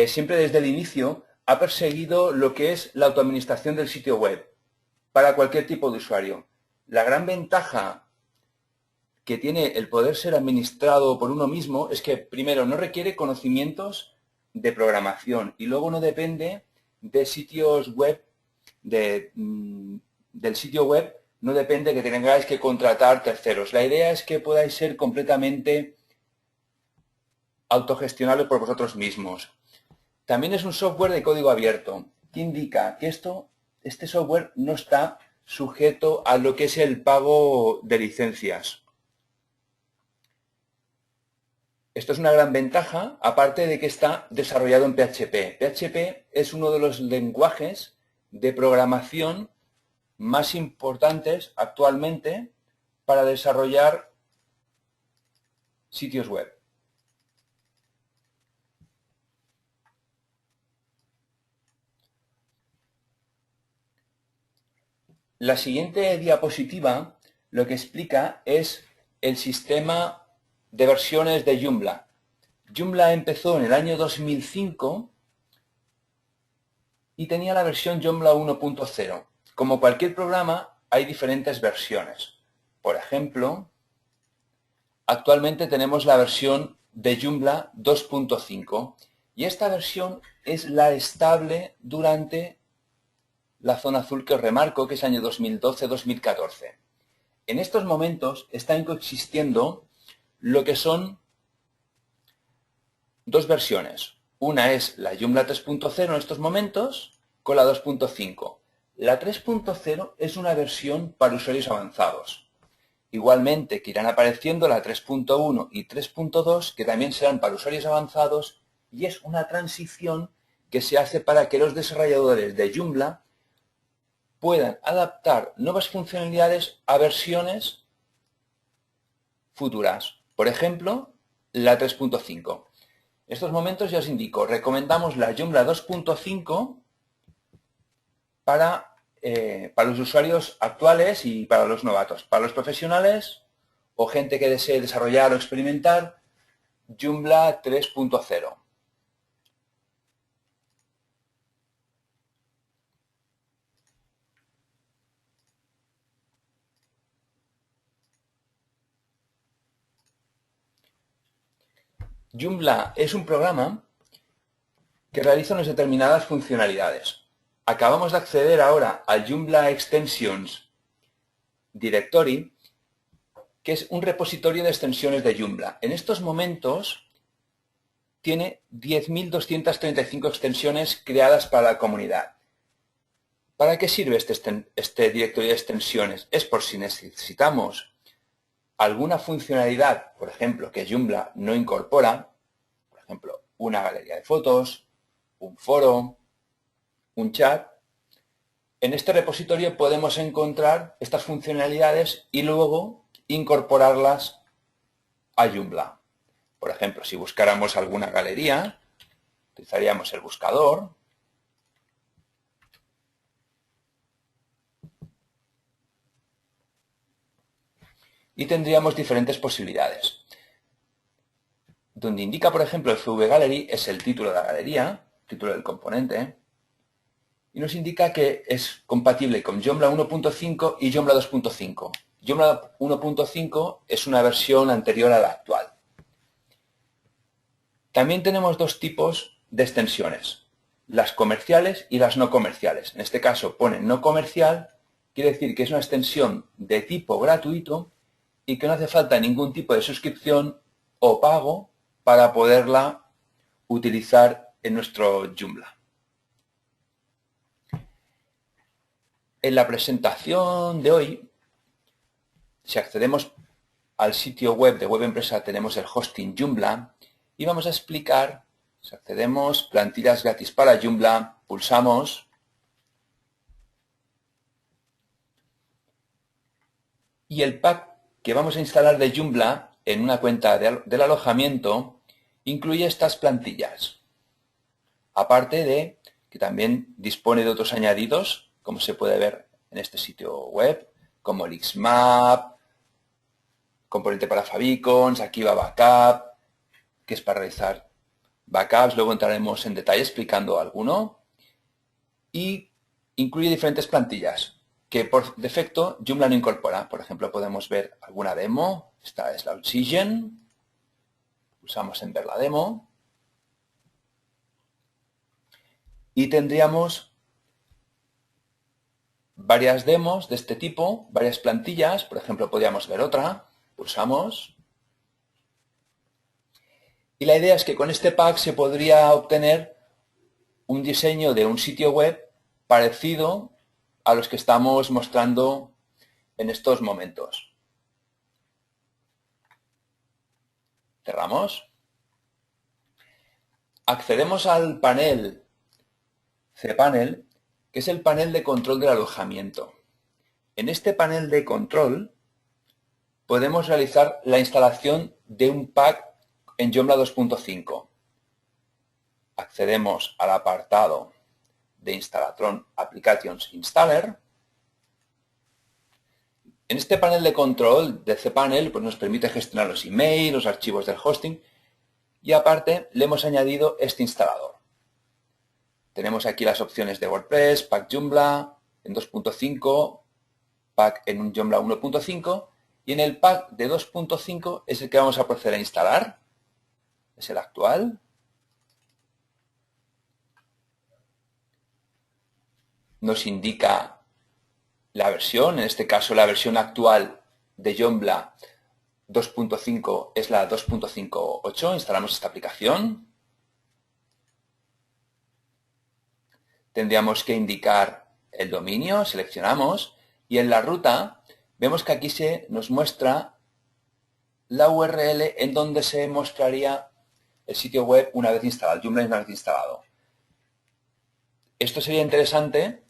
siempre desde el inicio, ha perseguido lo que es la autoadministración del sitio web para cualquier tipo de usuario. La gran ventaja que tiene el poder ser administrado por uno mismo es que, primero, no requiere conocimientos de programación y luego no depende de sitios web, del sitio web, no depende que tengáis que contratar terceros. La idea es que podáis ser completamente autogestionable por vosotros mismos. También es un software de código abierto, que indica que este software no está sujeto a lo que es el pago de licencias. Esto es una gran ventaja, aparte de que está desarrollado en PHP. PHP es uno de los lenguajes de programación más importantes actualmente para desarrollar sitios web. La siguiente diapositiva lo que explica es el sistema de versiones de Joomla. Joomla empezó en el año 2005 y tenía la versión Joomla 1.0. Como cualquier programa, hay diferentes versiones. Por ejemplo, actualmente tenemos la versión de Joomla 2.5 y esta versión es la estable durante la zona azul que os remarco, que es año 2012-2014. En estos momentos están coexistiendo lo que son dos versiones. Una es la Joomla 3.0 en estos momentos con la 2.5. La 3.0 es una versión para usuarios avanzados. Igualmente que irán apareciendo la 3.1 y 3.2 que también serán para usuarios avanzados y es una transición que se hace para que los desarrolladores de Joomla puedan adaptar nuevas funcionalidades a versiones futuras. Por ejemplo, la 3.5. En estos momentos ya os indico, recomendamos la Joomla 2.5 para los usuarios actuales y para los novatos. Para los profesionales o gente que desee desarrollar o experimentar, Joomla 3.0. Joomla es un programa que realiza unas determinadas funcionalidades. Acabamos de acceder ahora al Joomla Extensions Directory, que es un repositorio de extensiones de Joomla. En estos momentos tiene 10.235 extensiones creadas para la comunidad. ¿Para qué sirve este directorio de extensiones? Es por si necesitamos alguna funcionalidad, por ejemplo, que Joomla no incorpora, por ejemplo, una galería de fotos, un foro, un chat. En este repositorio podemos encontrar estas funcionalidades y luego incorporarlas a Joomla. Por ejemplo, si buscáramos alguna galería, utilizaríamos el buscador y tendríamos diferentes posibilidades. Donde indica, por ejemplo, el CV Gallery es el título de la galería, título del componente, y nos indica que es compatible con Joomla 1.5 y Joomla 2.5. Joomla 1.5 es una versión anterior a la actual. También tenemos dos tipos de extensiones, las comerciales y las no comerciales. En este caso pone no comercial, quiere decir que es una extensión de tipo gratuito y que no hace falta ningún tipo de suscripción o pago para poderla utilizar en nuestro Joomla. En la presentación de hoy, si accedemos al sitio web de Web Empresa, tenemos el hosting Joomla y vamos a explicar, si accedemos, plantillas gratis para Joomla, pulsamos y el pack que vamos a instalar de Joomla en una cuenta del alojamiento incluye estas plantillas. Aparte de que también dispone de otros añadidos, como se puede ver en este sitio web, como el Xmap, componente para favicons, aquí va Backup, que es para realizar backups, luego entraremos en detalle explicando alguno, y incluye diferentes plantillas que por defecto Joomla no incorpora. Por ejemplo, podemos ver alguna demo. Esta es la Oxygen. Pulsamos en ver la demo. Y tendríamos varias demos de este tipo, varias plantillas. Por ejemplo, podríamos ver otra. Pulsamos. Y la idea es que con este pack se podría obtener un diseño de un sitio web parecido a los que estamos mostrando en estos momentos. Cerramos. Accedemos al panel cPanel, que es el panel de control del alojamiento. En este panel de control podemos realizar la instalación de un pack en Joomla 2.5. Accedemos al apartado de Instalatron Applications Installer. En este panel de control de cPanel pues nos permite gestionar los emails, los archivos del hosting, y aparte le hemos añadido este instalador. Tenemos aquí las opciones de WordPress, Pack Joomla en 2.5, Pack en un Joomla 1.5, y en el Pack de 2.5 es el que vamos a proceder a instalar. Es el actual. Nos indica la versión, en este caso la versión actual de Joomla 2.5 es la 2.58. Instalamos esta aplicación. Tendríamos que indicar el dominio, seleccionamos, y en la ruta vemos que aquí se nos muestra la URL en donde se mostraría el sitio web una vez instalado, Joomla una vez instalado. Esto sería interesante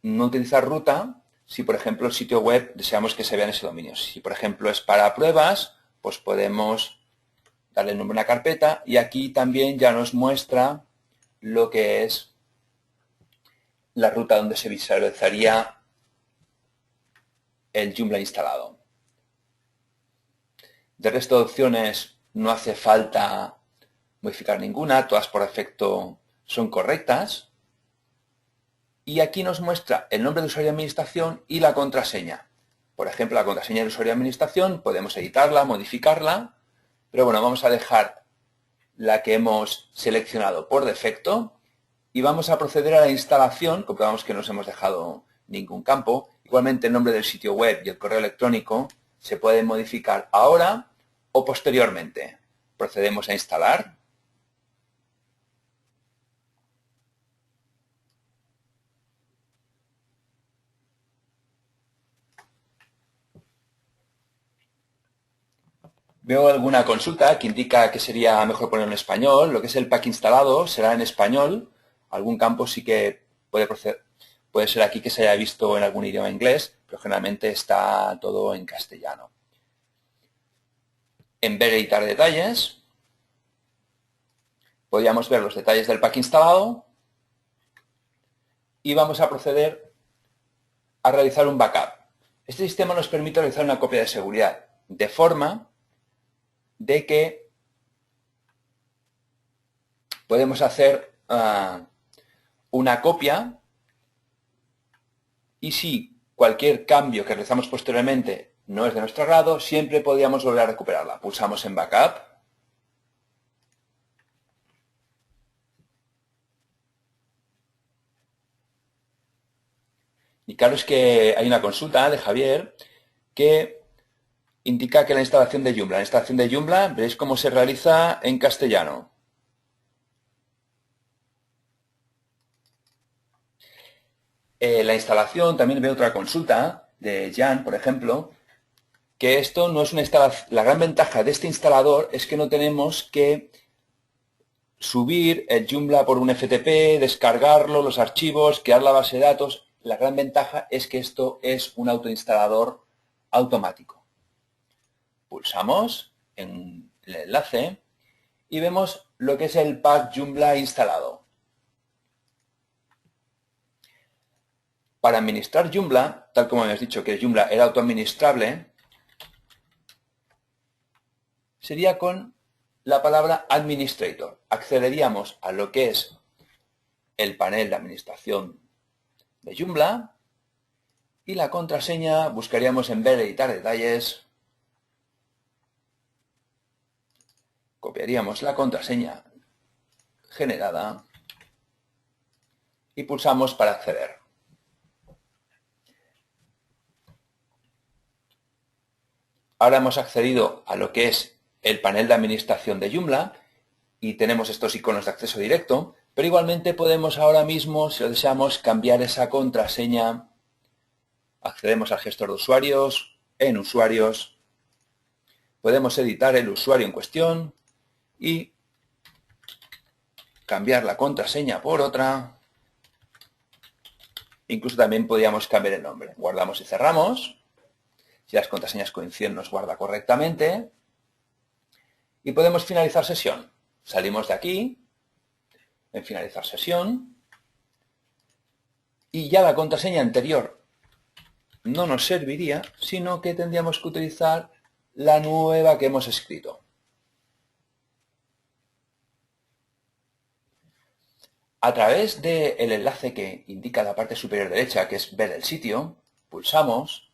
no utilizar ruta si, por ejemplo, el sitio web deseamos que se vea en ese dominio. Si, por ejemplo, es para pruebas, pues podemos darle el nombre a una carpeta, y aquí también ya nos muestra lo que es la ruta donde se visualizaría el Joomla instalado. De resto de opciones no hace falta modificar ninguna, todas por defecto son correctas. Y aquí nos muestra el nombre de usuario de administración y la contraseña. Por ejemplo, la contraseña de usuario de administración podemos editarla, modificarla, pero bueno, vamos a dejar la que hemos seleccionado por defecto y vamos a proceder a la instalación. Comprobamos que no nos hemos dejado ningún campo. Igualmente el nombre del sitio web y el correo electrónico se pueden modificar ahora o posteriormente. Procedemos a instalar. Veo alguna consulta que indica que sería mejor ponerlo en español. Lo que es el pack instalado será en español. Algún campo sí que puede ser aquí que se haya visto en algún idioma inglés, pero generalmente está todo en castellano. En ver editar detalles, podríamos ver los detalles del pack instalado y vamos a proceder a realizar un backup. Este sistema nos permite realizar una copia de seguridad, de forma de que podemos hacer una copia, y si cualquier cambio que realizamos posteriormente no es de nuestro agrado, siempre podríamos volver a recuperarla. Pulsamos en Backup. Y claro, es que hay una consulta de Javier que indica que la instalación de Joomla, veréis cómo se realiza en castellano. La instalación, también veo otra consulta de Jan, por ejemplo, que esto no es una instalación. La gran ventaja de este instalador es que no tenemos que subir el Joomla por un FTP, descargarlo, los archivos, crear la base de datos. La gran ventaja es que esto es un autoinstalador automático. Pulsamos en el enlace y vemos lo que es el pack Joomla instalado. Para administrar Joomla, tal como habíamos dicho que Joomla era autoadministrable, sería con la palabra Administrator. Accederíamos a lo que es el panel de administración de Joomla y la contraseña buscaríamos en ver, editar detalles. Copiaríamos la contraseña generada y pulsamos para acceder. Ahora hemos accedido a lo que es el panel de administración de Joomla y tenemos estos iconos de acceso directo, pero igualmente podemos ahora mismo, si lo deseamos, cambiar esa contraseña. Accedemos al gestor de usuarios, en usuarios, podemos editar el usuario en cuestión y cambiar la contraseña por otra. Incluso también podríamos cambiar el nombre. Guardamos y cerramos. Si las contraseñas coinciden, nos guarda correctamente. Y podemos finalizar sesión. Salimos de aquí, en finalizar sesión, y ya la contraseña anterior no nos serviría, sino que tendríamos que utilizar la nueva que hemos escrito. A través del enlace que indica la parte superior derecha, que es ver el sitio, pulsamos.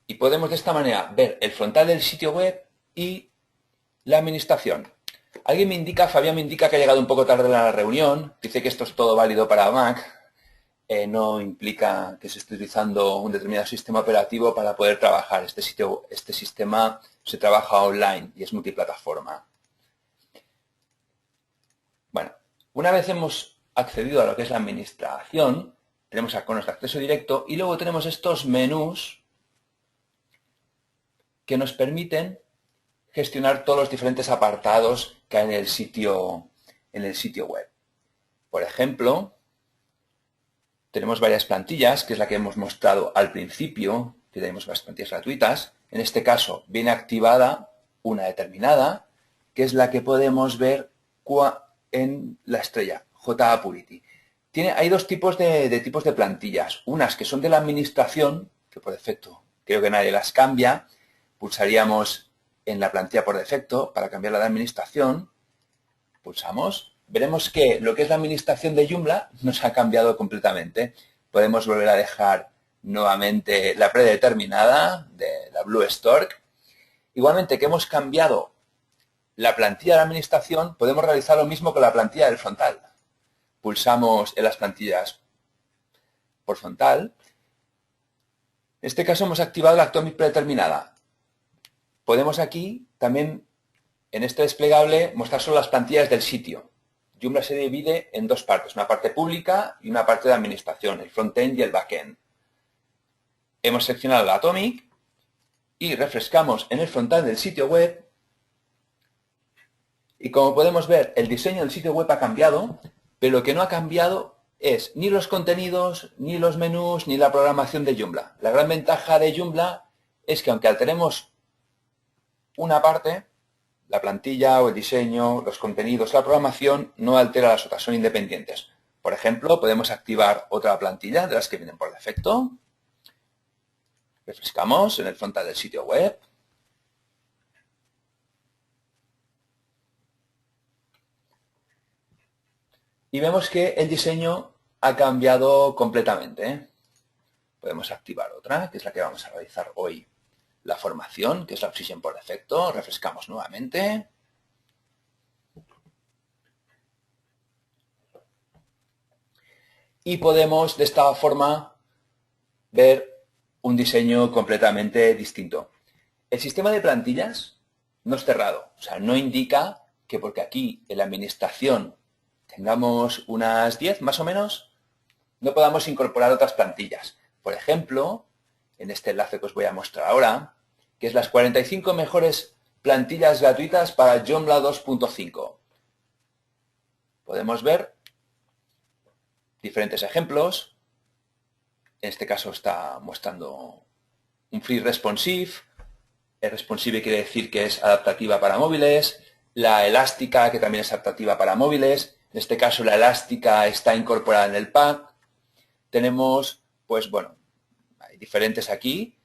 Y podemos de esta manera ver el frontal del sitio web y la administración. Alguien me indica, Fabián me indica que ha llegado un poco tarde a la reunión. Dice que esto es todo válido para Mac. No implica que se esté utilizando un determinado sistema operativo para poder trabajar. Este sistema se trabaja online y es multiplataforma. Bueno, una vez hemos accedido a lo que es la administración, tenemos iconos de acceso directo y luego tenemos estos menús que nos permiten gestionar todos los diferentes apartados que hay en el sitio web. Por ejemplo, tenemos varias plantillas, que es la que hemos mostrado al principio, que tenemos varias plantillas gratuitas. En este caso viene activada una determinada, que es la que podemos ver en la estrella, JA Purity. Hay dos tipos de plantillas. Unas que son de la administración, que por defecto creo que nadie las cambia. Pulsaríamos en la plantilla por defecto para cambiarla de administración. Pulsamos. Veremos que lo que es la administración de Joomla nos ha cambiado completamente. Podemos volver a dejar nuevamente la predeterminada de la Blue Stork. Igualmente que hemos cambiado la plantilla de administración, podemos realizar lo mismo con la plantilla del frontal. Pulsamos en las plantillas por frontal. En este caso hemos activado la Atomic predeterminada. Podemos aquí también, en este desplegable, mostrar solo las plantillas del sitio. Joomla se divide en dos partes, una parte pública y una parte de administración, el frontend y el backend. Hemos seleccionado la Atomic y refrescamos en el frontal del sitio web. Y como podemos ver, el diseño del sitio web ha cambiado, pero lo que no ha cambiado es ni los contenidos, ni los menús, ni la programación de Joomla. La gran ventaja de Joomla es que aunque alteremos una parte, la plantilla o el diseño, los contenidos, la programación, no altera las otras, son independientes. Por ejemplo, podemos activar otra plantilla de las que vienen por defecto. Refrescamos en el frontal del sitio web. Y vemos que el diseño ha cambiado completamente. Podemos activar otra, que es la que vamos a realizar hoy. La formación, que es la Obsidian por defecto. Refrescamos nuevamente. Y podemos, de esta forma, ver un diseño completamente distinto. El sistema de plantillas no es cerrado. O sea, no indica que porque aquí en la administración tengamos unas 10 más o menos, no podamos incorporar otras plantillas. Por ejemplo, en este enlace que os voy a mostrar ahora, que es las 45 mejores plantillas gratuitas para Joomla 2.5. Podemos ver diferentes ejemplos. En este caso está mostrando un Free Responsive. El responsive quiere decir que es adaptativa para móviles. La elástica, que también es adaptativa para móviles. En este caso la elástica está incorporada en el pack. Tenemos, pues bueno, hay diferentes aquí.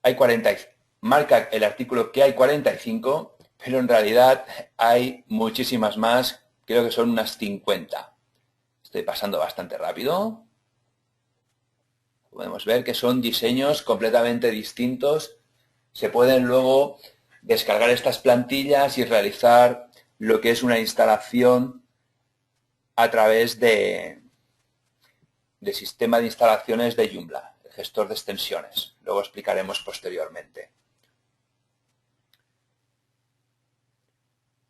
Hay 40, marca el artículo que hay 45, pero en realidad hay muchísimas más, creo que son unas 50. Estoy pasando bastante rápido. Podemos ver que son diseños completamente distintos. Se pueden luego descargar estas plantillas y realizar lo que es una instalación a través de sistema de instalaciones de Joomla, el gestor de extensiones. Luego explicaremos posteriormente.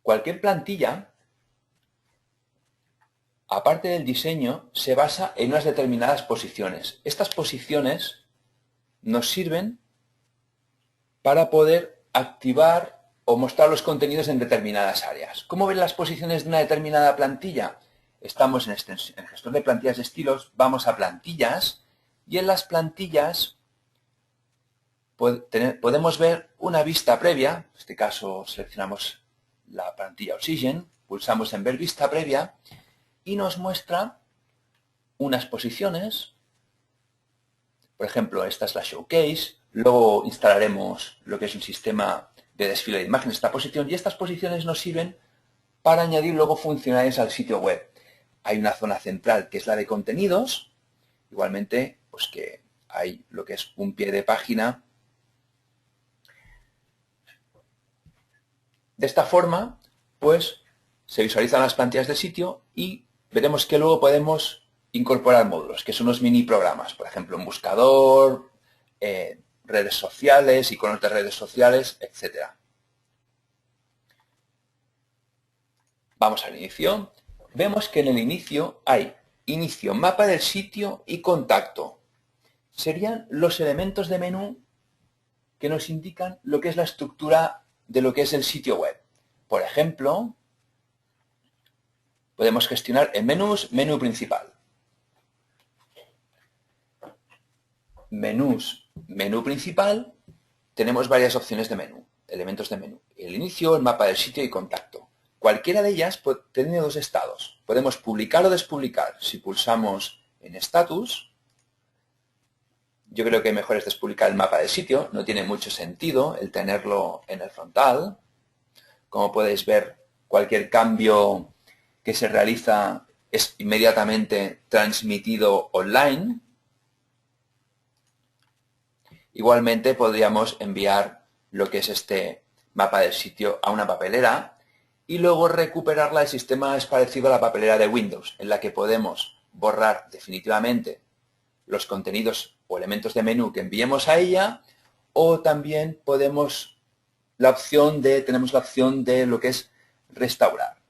Cualquier plantilla, aparte del diseño, se basa en unas determinadas posiciones. Estas posiciones nos sirven para poder activar o mostrar los contenidos en determinadas áreas. ¿Cómo ven las posiciones de una determinada plantilla? Estamos en el gestor de plantillas de estilos, vamos a plantillas y en las plantillas podemos ver una vista previa. En este caso seleccionamos la plantilla Oxygen, pulsamos en ver vista previa y nos muestra unas posiciones. Por ejemplo, esta es la Showcase. Luego instalaremos lo que es un sistema de desfile de imágenes, esta posición, y estas posiciones nos sirven para añadir luego funcionalidades al sitio web. Hay una zona central que es la de contenidos, igualmente pues que hay lo que es un pie de página. De esta forma, pues se visualizan las plantillas del sitio y veremos que luego podemos incorporar módulos, que son unos mini programas, por ejemplo, un buscador, redes sociales, iconos de redes sociales, etc. Vamos al inicio. Vemos que en el inicio hay inicio, mapa del sitio y contacto. Serían los elementos de menú que nos indican lo que es la estructura de lo que es el sitio web. Por ejemplo, podemos gestionar en menús, menú principal. Menús, menú principal, tenemos varias opciones de menú, elementos de menú. El inicio, el mapa del sitio y contacto. Cualquiera de ellas tiene dos estados. Podemos publicar o despublicar. Si pulsamos en status, yo creo que mejor es despublicar el mapa del sitio. No tiene mucho sentido el tenerlo en el frontal. Como podéis ver, cualquier cambio que se realiza es inmediatamente transmitido online. Igualmente podríamos enviar lo que es este mapa del sitio a una papelera y luego recuperarla. El sistema es parecido a la papelera de Windows, en la que podemos borrar definitivamente los contenidos o elementos de menú que enviemos a ella, o también tenemos la opción de lo que es restaurar.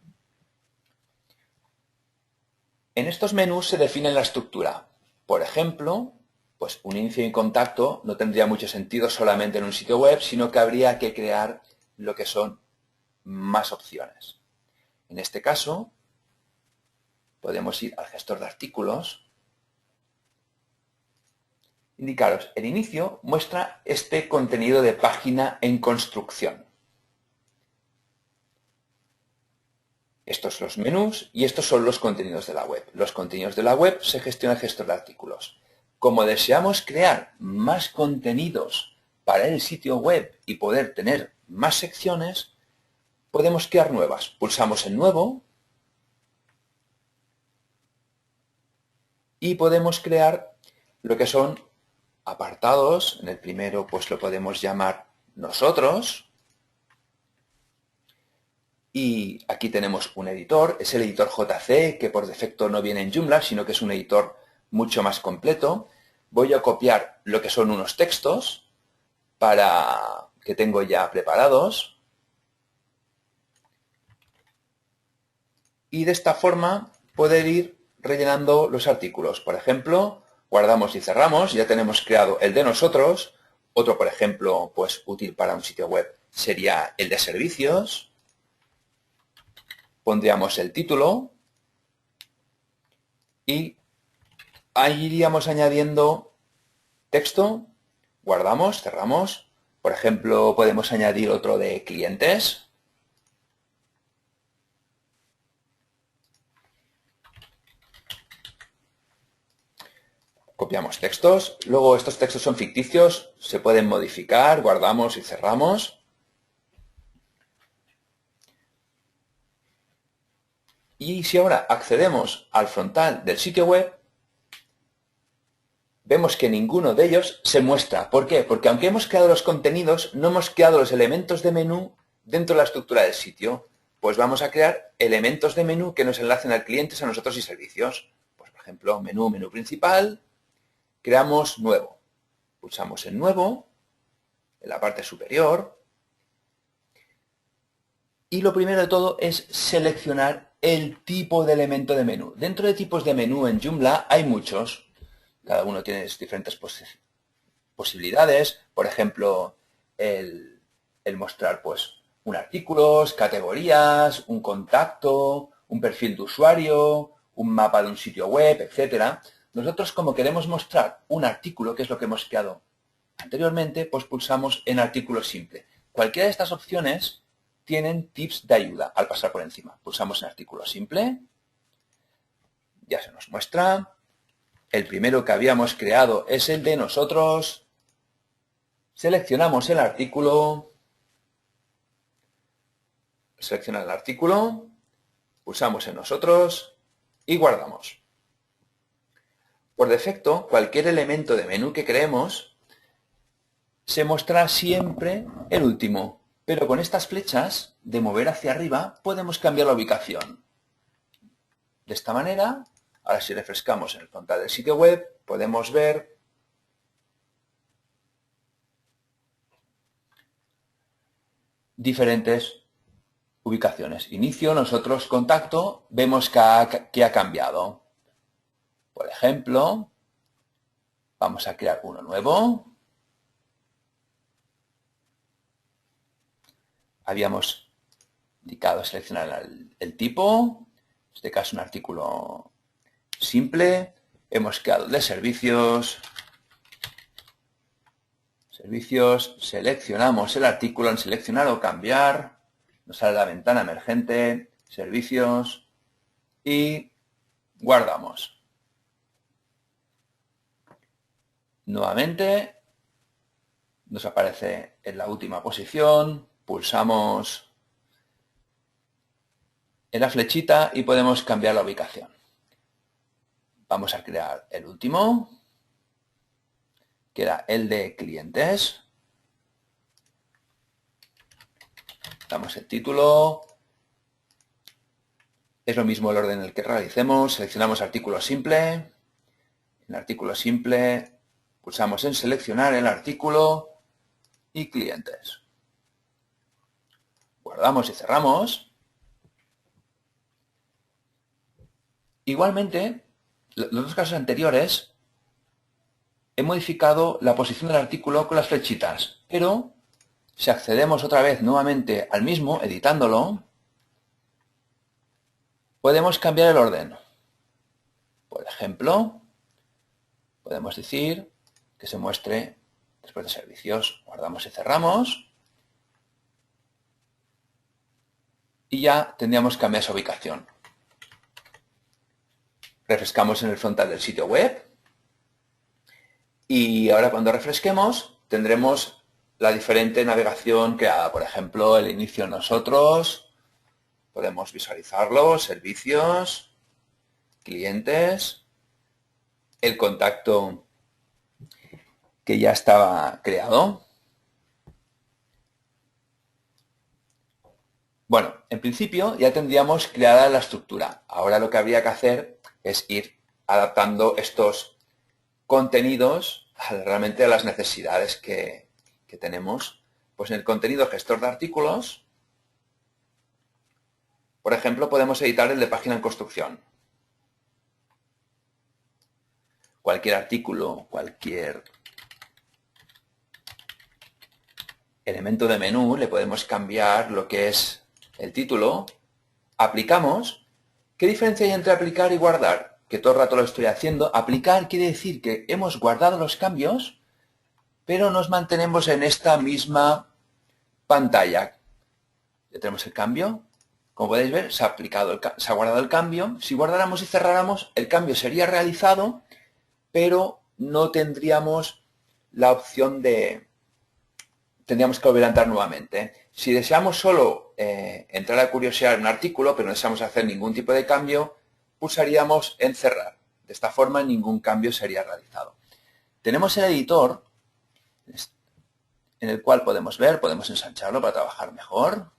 En estos menús se define la estructura. Por ejemplo, pues un inicio y contacto no tendría mucho sentido solamente en un sitio web, sino que habría que crear lo que son más opciones. En este caso, podemos ir al gestor de artículos. Indicaros, el inicio muestra este contenido de página en construcción. Estos son los menús y estos son los contenidos de la web. Los contenidos de la web se gestiona el gestor de artículos. Como deseamos crear más contenidos para el sitio web y poder tener más secciones, podemos crear nuevas. Pulsamos en nuevo y podemos crear lo que son apartados. En el primero pues lo podemos llamar nosotros. Y aquí tenemos un editor, es el editor JC, que por defecto no viene en Joomla, sino que es un editor mucho más completo. Voy a copiar lo que son unos textos que tengo ya preparados. Y de esta forma poder ir rellenando los artículos. Por ejemplo, guardamos y cerramos, ya tenemos creado el de nosotros. Otro, por ejemplo, pues útil para un sitio web sería el de servicios. Pondríamos el título y ahí iríamos añadiendo texto, guardamos, cerramos. Por ejemplo, podemos añadir otro de clientes. Copiamos textos, luego estos textos son ficticios, se pueden modificar, guardamos y cerramos. Y si ahora accedemos al frontal del sitio web, vemos que ninguno de ellos se muestra. ¿Por qué? Porque aunque hemos creado los contenidos, no hemos creado los elementos de menú dentro de la estructura del sitio. Pues vamos a crear elementos de menú que nos enlacen al cliente, a nosotros y servicios. Pues, por ejemplo, menú principal, creamos nuevo. Pulsamos en nuevo, en la parte superior. Y lo primero de todo es seleccionar el tipo de elemento de menú. Dentro de tipos de menú en Joomla hay muchos. Cada uno tiene diferentes posibilidades. Por ejemplo, el mostrar pues un artículo, categorías, un contacto, un perfil de usuario, un mapa de un sitio web, etc. Nosotros, como queremos mostrar un artículo, que es lo que hemos creado anteriormente, pues pulsamos en artículo simple. Cualquiera de estas opciones tienen tips de ayuda al pasar por encima. Pulsamos en artículo simple, ya se nos muestra. El primero que habíamos creado es el de nosotros. Seleccionamos el artículo. Selecciona el artículo. Pulsamos en nosotros y guardamos. Por defecto, cualquier elemento de menú que creemos se mostrará siempre el último. Pero con estas flechas de mover hacia arriba podemos cambiar la ubicación. De esta manera, ahora si refrescamos en el frontal del sitio web, podemos ver diferentes ubicaciones. Inicio, nosotros contacto, vemos que ha cambiado. Por ejemplo, vamos a crear uno nuevo. Habíamos indicado seleccionar el tipo, en este caso un artículo simple. Hemos creado el de servicios. Servicios, seleccionamos el artículo en seleccionar o cambiar. Nos sale la ventana emergente, servicios y guardamos. Nuevamente nos aparece en la última posición, pulsamos en la flechita y podemos cambiar la ubicación. Vamos a crear el último, que era el de clientes. Damos el título. Es lo mismo el orden en el que realicemos. Seleccionamos artículo simple. En artículo simple pulsamos en seleccionar el artículo y clientes. Guardamos y cerramos. Igualmente, los dos casos anteriores he modificado la posición del artículo con las flechitas, pero si accedemos otra vez nuevamente al mismo, editándolo, podemos cambiar el orden. Por ejemplo, podemos decir que se muestre después de servicios. Guardamos y cerramos. Y ya tendríamos que cambiar esa ubicación. Refrescamos en el frontal del sitio web. Y ahora cuando refresquemos tendremos la diferente navegación creada. Por ejemplo, el inicio nosotros. Podemos visualizarlo. Servicios. Clientes. El contacto que ya estaba creado. Bueno, en principio ya tendríamos creada la estructura. Ahora lo que habría que hacer es ir adaptando estos contenidos realmente a las necesidades que tenemos. Pues en el contenido gestor de artículos, por ejemplo, podemos editar el de página en construcción. Cualquier artículo, cualquier elemento de menú, le podemos cambiar lo que es el título. Aplicamos. ¿Qué diferencia hay entre aplicar y guardar? Que todo el rato lo estoy haciendo. Aplicar quiere decir que hemos guardado los cambios, pero nos mantenemos en esta misma pantalla. Ya tenemos el cambio. Como podéis ver, se ha guardado el cambio. Si guardáramos y cerráramos, el cambio sería realizado, pero no tendríamos la opción de... Tendríamos que volver a entrar nuevamente. Si deseamos solo entrar a curiosear un artículo, pero no deseamos hacer ningún tipo de cambio, pulsaríamos en cerrar. De esta forma ningún cambio sería realizado. Tenemos el editor, en el cual podemos ensancharlo para trabajar mejor.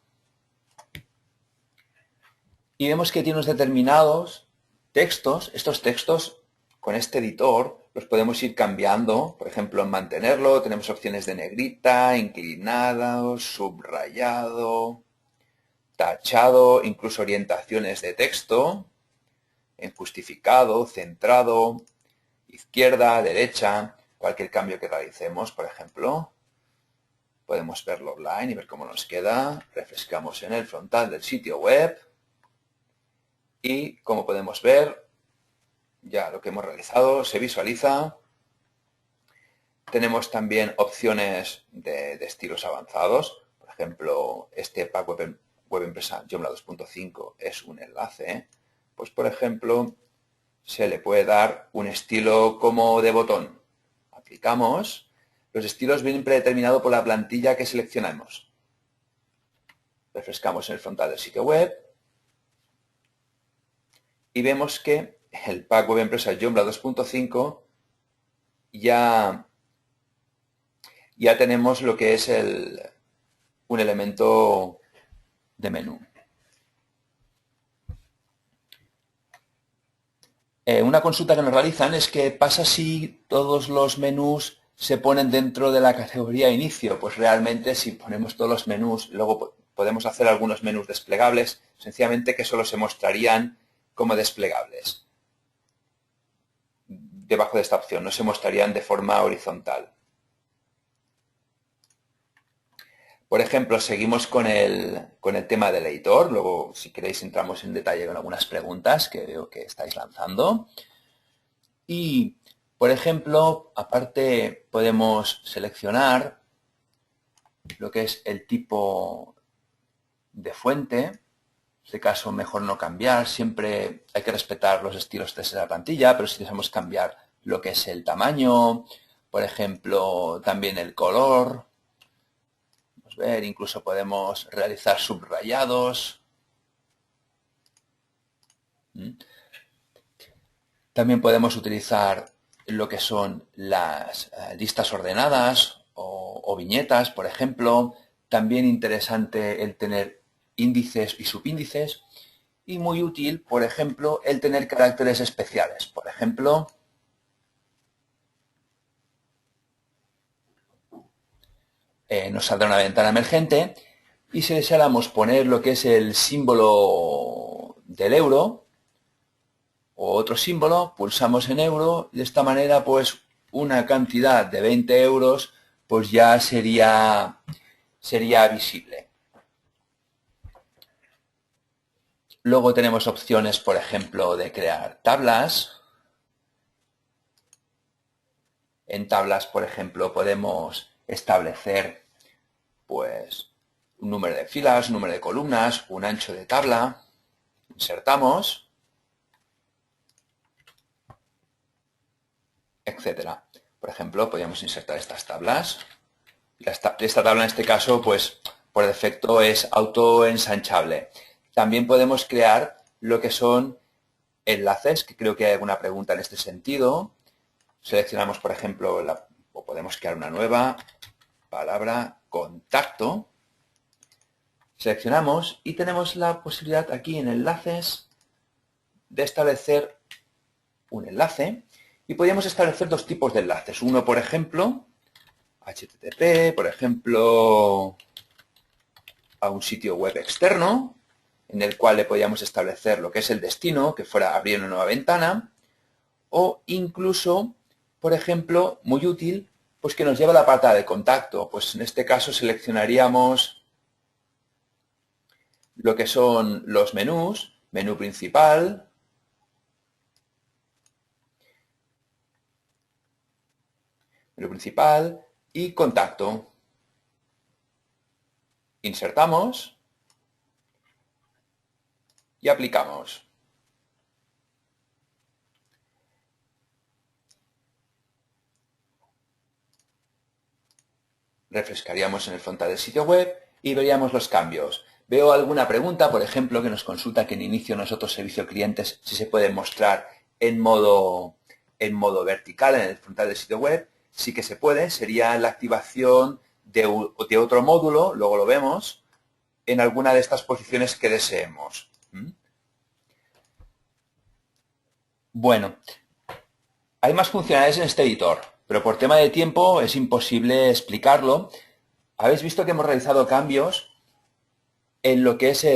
Y vemos que tiene unos determinados textos. Estos textos, con este editor, los podemos ir cambiando. Por ejemplo, en mantenerlo tenemos opciones de negrita, inclinado, subrayado, tachado, incluso orientaciones de texto, en justificado, centrado, izquierda, derecha, cualquier cambio que realicemos, por ejemplo. Podemos verlo online y ver cómo nos queda. Refrescamos en el frontal del sitio web. Y como podemos ver, ya lo que hemos realizado se visualiza. Tenemos también opciones de estilos avanzados. Por ejemplo, este pack web empresa Joomla 2.5 es un enlace. Pues, por ejemplo, se le puede dar un estilo como de botón. Aplicamos. Los estilos vienen predeterminados por la plantilla que seleccionamos. Refrescamos en el frontal del sitio web. Y vemos que el pack web empresa Joomla 2.5 ya tenemos lo que es un elemento de menú. Una consulta que nos realizan es qué pasa si todos los menús se ponen dentro de la categoría inicio. Pues realmente si ponemos todos los menús, luego podemos hacer algunos menús desplegables, sencillamente que solo se mostrarían como desplegables. Debajo de esta opción, no se mostrarían de forma horizontal. Por ejemplo, seguimos con el tema del editor. Luego, si queréis, entramos en detalle con algunas preguntas que veo que estáis lanzando. Y, por ejemplo, aparte podemos seleccionar lo que es el tipo de fuente. En este caso, mejor no cambiar. Siempre hay que respetar los estilos de la plantilla, pero si deseamos cambiar lo que es el tamaño, por ejemplo, también el color. Ver, incluso podemos realizar subrayados. También podemos utilizar lo que son las listas ordenadas o viñetas, por ejemplo. También interesante el tener índices y subíndices. Y muy útil, por ejemplo, el tener caracteres especiales. Por ejemplo, nos saldrá una ventana emergente y si deseáramos poner lo que es el símbolo del euro o otro símbolo, pulsamos en euro y de esta manera pues una cantidad de 20 euros pues ya sería visible. Luego tenemos opciones, por ejemplo, de crear tablas. En tablas, por ejemplo, podemos establecer pues un número de filas, un número de columnas, un ancho de tabla. Insertamos, etcétera. Por ejemplo, podríamos insertar estas tablas. Esta tabla en este caso, pues por defecto es autoensanchable. También podemos crear lo que son enlaces, que creo que hay alguna pregunta en este sentido. Seleccionamos, por ejemplo, o podemos crear una nueva palabra, contacto. Seleccionamos y tenemos la posibilidad aquí en enlaces de establecer un enlace. Y podríamos establecer dos tipos de enlaces. Uno, por ejemplo, HTTP, por ejemplo, a un sitio web externo, en el cual le podíamos establecer lo que es el destino, que fuera abrir una nueva ventana, o incluso, por ejemplo, muy útil, pues que nos lleva a la pata de contacto. Pues en este caso seleccionaríamos lo que son los menús, menú principal, y contacto. Insertamos y aplicamos. refrescaríamos en el frontal del sitio web y veríamos los cambios. Veo alguna pregunta, por ejemplo, que nos consulta que en inicio nosotros servicio clientes si se puede mostrar en modo vertical en el frontal del sitio web. Sí que se puede, sería la activación de otro módulo, luego lo vemos, en alguna de estas posiciones que deseemos. Bueno, hay más funcionalidades en este editor, pero por tema de tiempo es imposible explicarlo. Habéis visto que hemos realizado cambios en lo que es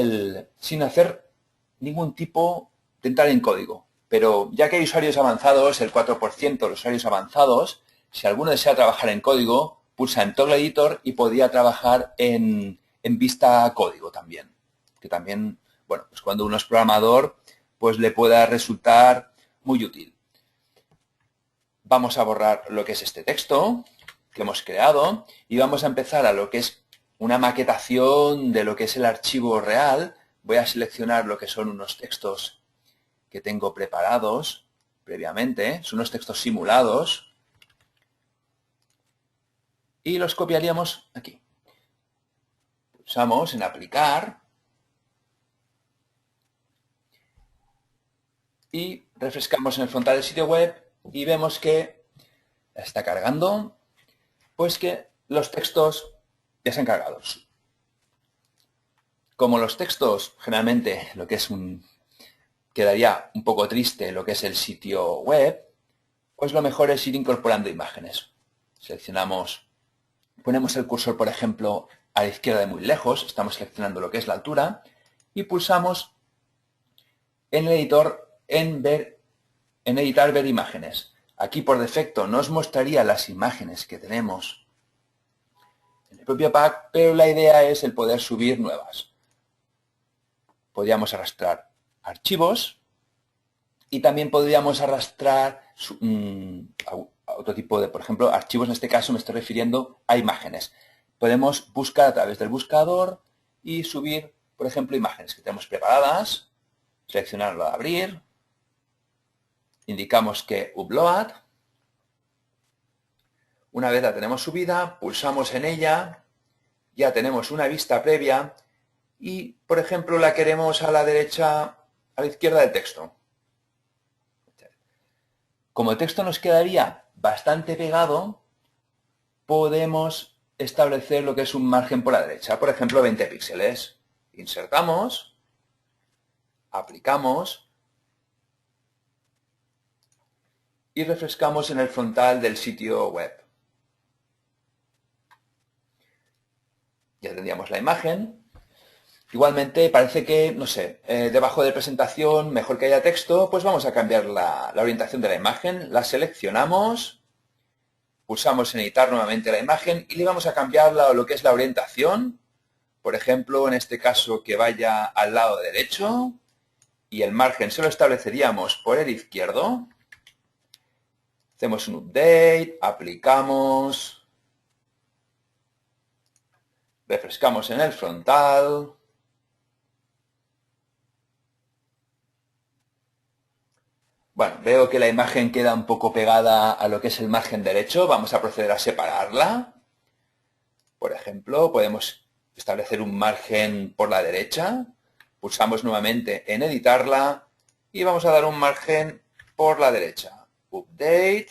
sin hacer ningún tipo de entrar en código. Pero ya que hay usuarios avanzados, el 4% de los usuarios avanzados, si alguno desea trabajar en código, pulsa en Toggle Editor y podría trabajar en vista código también. Que también, bueno, pues cuando uno es programador, pues le pueda resultar muy útil. Vamos a borrar lo que es este texto que hemos creado y vamos a empezar a lo que es una maquetación de lo que es el archivo real. Voy a seleccionar lo que son unos textos que tengo preparados previamente. Son unos textos simulados. Y los copiaríamos aquí. Pulsamos en aplicar. Y refrescamos en el frontal del sitio web y vemos que está cargando, pues que los textos ya se han cargado. Como los textos, generalmente, lo que es quedaría un poco triste lo que es el sitio web, pues lo mejor es ir incorporando imágenes. Seleccionamos, ponemos el cursor, por ejemplo, a la izquierda de muy lejos, estamos seleccionando lo que es la altura, y pulsamos en el editor en editar ver imágenes. Aquí por defecto nos mostraría las imágenes que tenemos en el propio pack, pero la idea es el poder subir nuevas. Podríamos arrastrar archivos y también podríamos arrastrar a otro tipo de, por ejemplo, archivos. En este caso me estoy refiriendo a imágenes. Podemos buscar a través del buscador y subir, por ejemplo, imágenes que tenemos preparadas, seleccionarlo de abrir, indicamos que upload. Una vez la tenemos subida, pulsamos en ella, ya tenemos una vista previa y, por ejemplo, la queremos a la derecha, a la izquierda del texto. Como el texto nos quedaría bastante pegado, podemos establecer lo que es un margen por la derecha, por ejemplo, 20 píxeles. Insertamos, aplicamos y refrescamos en el frontal del sitio web. Ya tendríamos la imagen. Igualmente, parece que, no sé, debajo de presentación, mejor que haya texto, pues vamos a cambiar la orientación de la imagen. La seleccionamos, pulsamos en editar nuevamente la imagen y le vamos a cambiar lo que es la orientación. Por ejemplo, en este caso, que vaya al lado derecho y el margen se lo estableceríamos por el izquierdo. Hacemos un update, aplicamos, refrescamos en el frontal. Bueno, veo que la imagen queda un poco pegada a lo que es el margen derecho. Vamos a proceder a separarla. Por ejemplo, podemos establecer un margen por la derecha. Pulsamos nuevamente en editarla y vamos a dar un margen por la derecha. Update.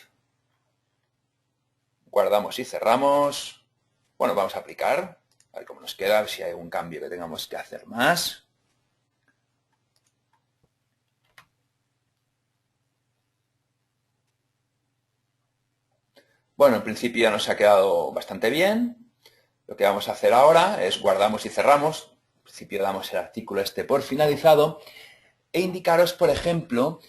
Guardamos y cerramos. Bueno, vamos a aplicar. A ver cómo nos queda, a ver si hay algún cambio que tengamos que hacer más. Bueno, en principio ya nos ha quedado bastante bien. Lo que vamos a hacer ahora es guardamos y cerramos. En principio damos el artículo este por finalizado. E indicaros, por ejemplo,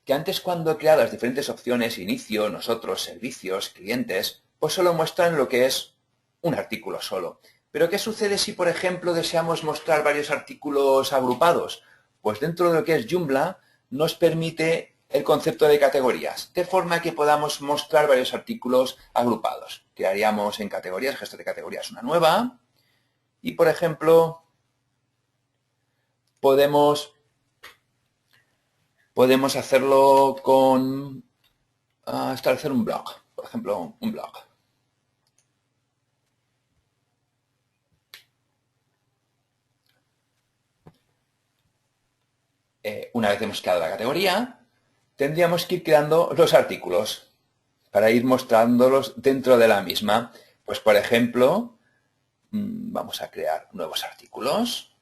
que antes cuando he creado las diferentes opciones, inicio, nosotros, servicios, clientes, pues solo muestran lo que es un artículo solo. Pero ¿qué sucede si, por ejemplo, deseamos mostrar varios artículos agrupados? Pues dentro de lo que es Joomla nos permite el concepto de categorías, de forma que podamos mostrar varios artículos agrupados. Crearíamos en categorías, gestor de categorías, una nueva y, por ejemplo, podemos hacerlo con establecer un blog, por ejemplo, un blog. una vez hemos creado la categoría, tendríamos que ir creando los artículos para ir mostrándolos dentro de la misma. Pues, por ejemplo, vamos a crear nuevos artículos.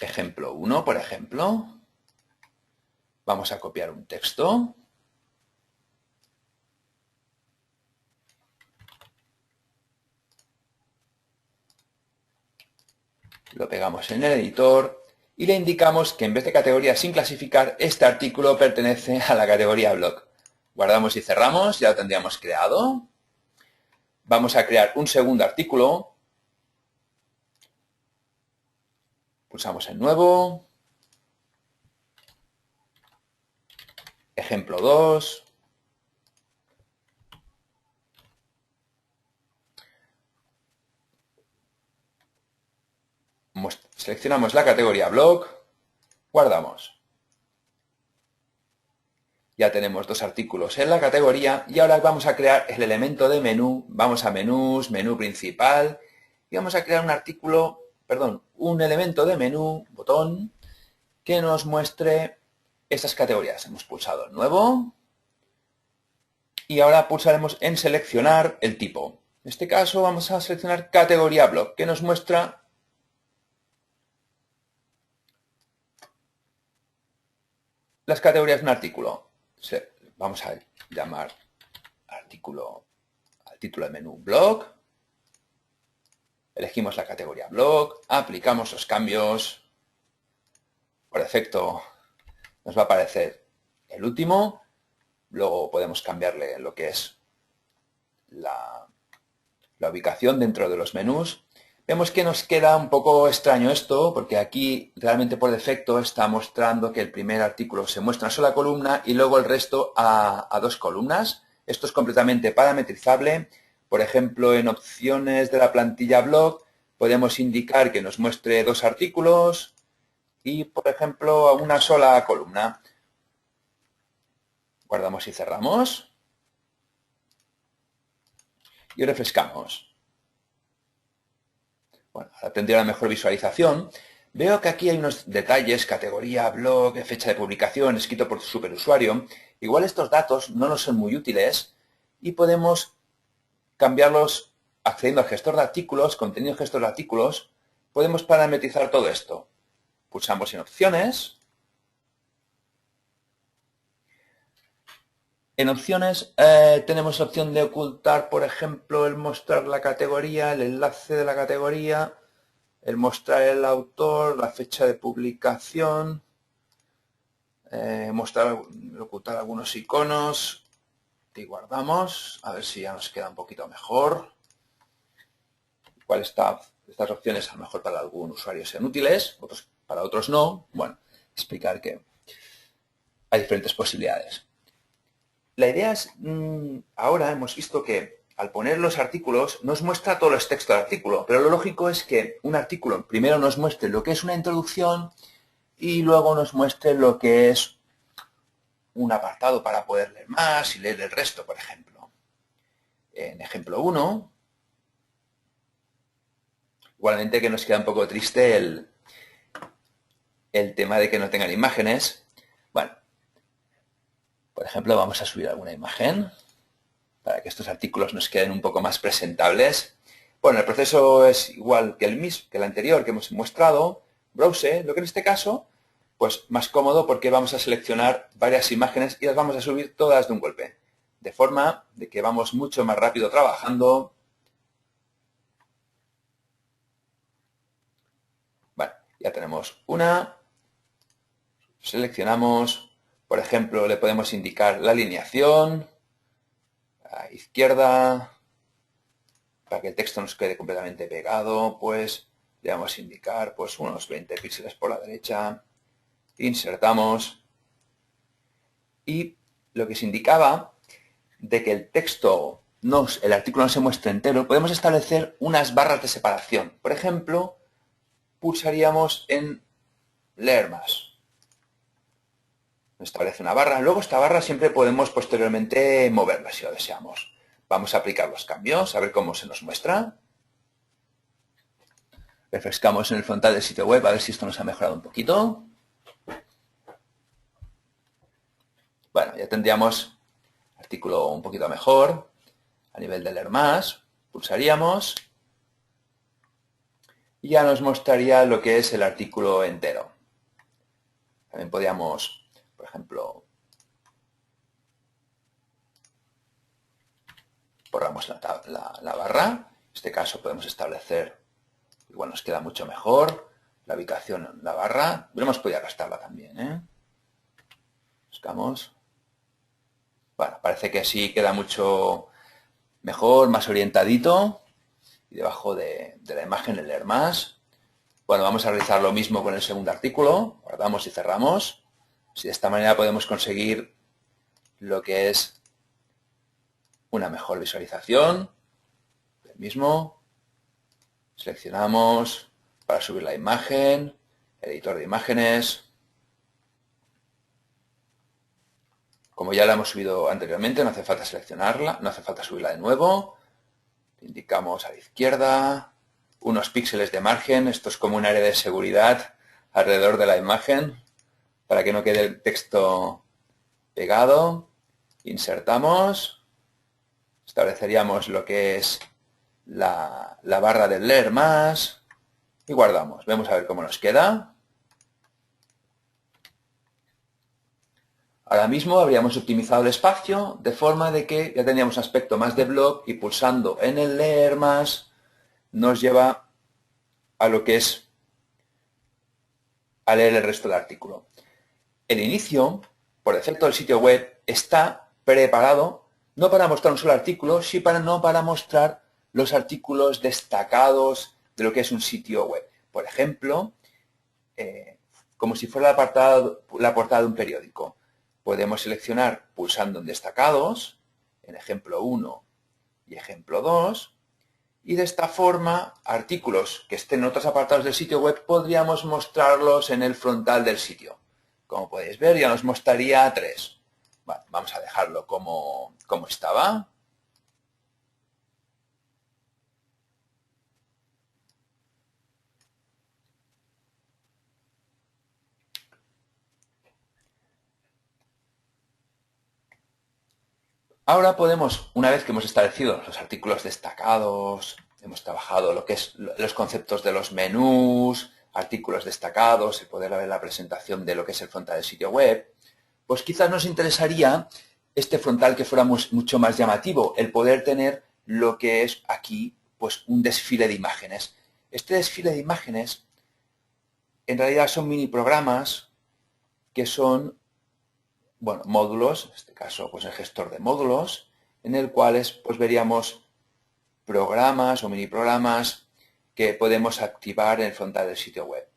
Ejemplo 1, por ejemplo. Vamos a copiar un texto. Lo pegamos en el editor y le indicamos que en vez de categoría sin clasificar, este artículo pertenece a la categoría blog. Guardamos y cerramos, ya lo tendríamos creado. Vamos a crear un segundo artículo. Pulsamos en nuevo. Ejemplo 2. Seleccionamos la categoría blog. Guardamos. Ya tenemos dos artículos en la categoría y ahora vamos a crear el elemento de menú. Vamos a menús, menú principal y vamos a crear un elemento de menú, botón, que nos muestre estas categorías. Hemos pulsado nuevo y ahora pulsaremos en seleccionar el tipo. En este caso vamos a seleccionar categoría blog, que nos muestra las categorías de un artículo. Vamos a llamar artículo al título de menú blog. Elegimos la categoría blog, aplicamos los cambios. Por defecto nos va a aparecer el último. Luego podemos cambiarle lo que es la ubicación dentro de los menús. Vemos que nos queda un poco extraño esto, porque aquí realmente por defecto está mostrando que el primer artículo se muestra en una sola columna y luego el resto a dos columnas. Esto es completamente parametrizable. Por ejemplo, en opciones de la plantilla blog podemos indicar que nos muestre dos artículos y, por ejemplo, a una sola columna. Guardamos y cerramos. Y refrescamos. Bueno, ahora tendría una mejor visualización. Veo que aquí hay unos detalles, categoría, blog, fecha de publicación, escrito por superusuario. Igual estos datos no nos son muy útiles y podemos cambiarlos accediendo al gestor de artículos, contenido gestor de artículos. Podemos parametrizar todo esto. Pulsamos en opciones. En opciones tenemos la opción de ocultar, por ejemplo, el mostrar la categoría, el enlace de la categoría, el mostrar el autor, la fecha de publicación, ocultar algunos iconos y guardamos, a ver si ya nos queda un poquito mejor. Estas opciones a lo mejor para algún usuario sean útiles, para otros no. Bueno, explicar que hay diferentes posibilidades. La idea es, ahora hemos visto que al poner los artículos nos muestra todo el texto del artículo, pero lo lógico es que un artículo primero nos muestre lo que es una introducción y luego nos muestre lo que es un apartado para poder leer más y leer el resto, por ejemplo. En ejemplo 1, igualmente que nos queda un poco triste el tema de que no tengan imágenes. Bueno, por ejemplo, vamos a subir alguna imagen para que estos artículos nos queden un poco más presentables. Bueno, el proceso es igual que el anterior que hemos mostrado. Browse, lo que en este caso, pues más cómodo porque vamos a seleccionar varias imágenes y las vamos a subir todas de un golpe. De forma de que vamos mucho más rápido trabajando. Vale, ya tenemos una. Seleccionamos. Por ejemplo, le podemos indicar la alineación a izquierda. Para que el texto nos quede completamente pegado, pues le vamos a indicar pues unos 20 píxeles por la derecha. Insertamos. Y lo que se indicaba de que el texto, el artículo no se muestre entero, podemos establecer unas barras de separación. Por ejemplo, pulsaríamos en leer más. Establece una barra. Luego esta barra siempre podemos posteriormente moverla si lo deseamos. Vamos a aplicar los cambios, a ver cómo se nos muestra. Refrescamos en el frontal del sitio web a ver si esto nos ha mejorado un poquito. Bueno, ya tendríamos artículo un poquito mejor. A nivel de leer más, pulsaríamos y ya nos mostraría lo que es el artículo entero. También podríamos, por ejemplo, borramos la barra. En este caso podemos establecer, igual nos queda mucho mejor, la ubicación en la barra. Hubiéramos podido arrastrarla también, Buscamos. Bueno, parece que así queda mucho mejor, más orientadito. Y debajo de la imagen el leer más. Bueno, vamos a realizar lo mismo con el segundo artículo. Guardamos y cerramos. Así de esta manera podemos conseguir lo que es una mejor visualización del mismo. Seleccionamos para subir la imagen, editor de imágenes. Como ya la hemos subido anteriormente, no hace falta seleccionarla, no hace falta subirla de nuevo. Indicamos a la izquierda unos píxeles de margen. Esto es como un área de seguridad alrededor de la imagen para que no quede el texto pegado. Insertamos. Estableceríamos lo que es la barra del leer más y guardamos. Vamos a ver cómo nos queda. Ahora mismo habríamos optimizado el espacio de forma de que ya tendríamos un aspecto más de blog y pulsando en el leer más nos lleva a lo que es a leer el resto del artículo. El inicio, por defecto del sitio web, está preparado no para mostrar un solo artículo, sino para mostrar los artículos destacados de lo que es un sitio web. Por ejemplo, como si fuera la portada de un periódico. Podemos seleccionar pulsando en destacados, en ejemplo 1 y ejemplo 2, y de esta forma artículos que estén en otros apartados del sitio web podríamos mostrarlos en el frontal del sitio. Como podéis ver, ya nos mostraría 3. Bueno, vamos a dejarlo como estaba. Ahora podemos, una vez que hemos establecido los artículos destacados, hemos trabajado lo que es los conceptos de los menús, artículos destacados, el poder ver la presentación de lo que es el frontal del sitio web, pues quizás nos interesaría este frontal que fuera mucho más llamativo, el poder tener lo que es aquí pues un desfile de imágenes. Este desfile de imágenes en realidad son mini programas que son módulos, en este caso pues el gestor de módulos, en el cual pues veríamos programas o mini programas que podemos activar en el frontal del sitio web.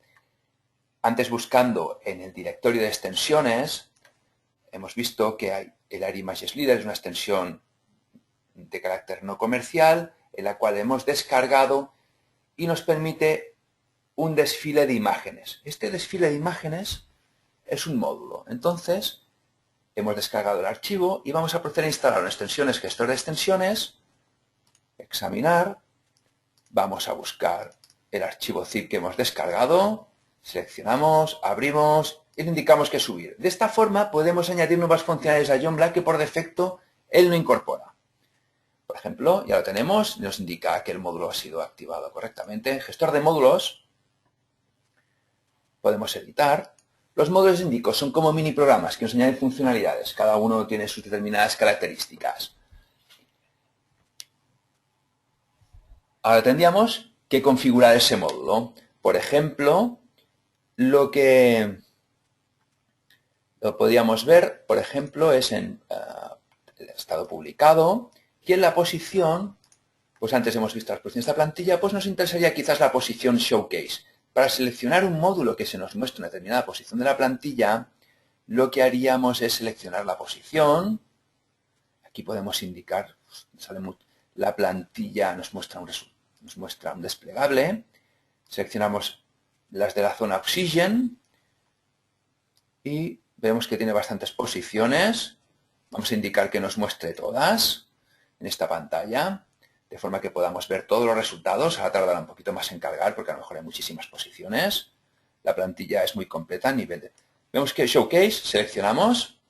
Antes, buscando en el directorio de extensiones, hemos visto que hay el Add Images Leader, es una extensión de carácter no comercial, en la cual hemos descargado y nos permite un desfile de imágenes. Este desfile de imágenes es un módulo. Entonces, hemos descargado el archivo y vamos a proceder a instalar una extensión, gestor de extensiones, examinar, vamos a buscar el archivo zip que hemos descargado, seleccionamos, abrimos y le indicamos que subir. De esta forma podemos añadir nuevas funcionalidades a Joomla que por defecto él no incorpora. Por ejemplo, ya lo tenemos, nos indica que el módulo ha sido activado correctamente. En gestor de módulos podemos editar. Los módulos indico son como mini programas que nos añaden funcionalidades. Cada uno tiene sus determinadas características. Ahora tendríamos que configurar ese módulo. Por ejemplo, lo podríamos ver, por ejemplo, es en el estado publicado y en la posición, pues antes hemos visto las posiciones de esta plantilla, pues nos interesaría quizás la posición Showcase. Para seleccionar un módulo que se nos muestre una determinada posición de la plantilla, lo que haríamos es seleccionar la posición. Aquí podemos indicar, la plantilla nos muestra un desplegable. Seleccionamos las de la zona Oxygen y vemos que tiene bastantes posiciones. Vamos a indicar que nos muestre todas en esta pantalla. de forma que podamos ver todos los resultados. Ahora tardará un poquito más en cargar porque a lo mejor hay muchísimas posiciones. La plantilla es muy completa a nivel de... Vemos que Showcase, seleccionamos.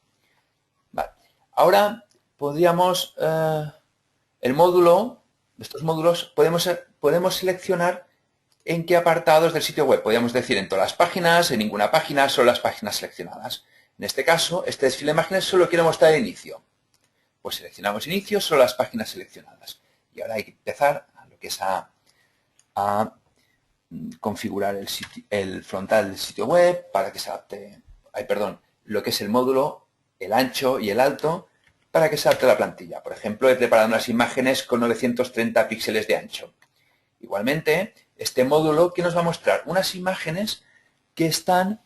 Vale. Ahora podríamos, el módulo, estos módulos, podemos seleccionar en qué apartados del sitio web. Podríamos decir en todas las páginas, en ninguna página, solo las páginas seleccionadas. En este caso, este desfile de imágenes solo quiero mostrar el inicio. Pues seleccionamos inicio, solo las páginas seleccionadas. Y ahora hay que empezar a lo que es a configurar el frontal del sitio web para que se adapte, lo que es el módulo, el ancho y el alto, para que se adapte a la plantilla. Por ejemplo, he preparado unas imágenes con 930 píxeles de ancho. Igualmente, este módulo que nos va a mostrar unas imágenes que están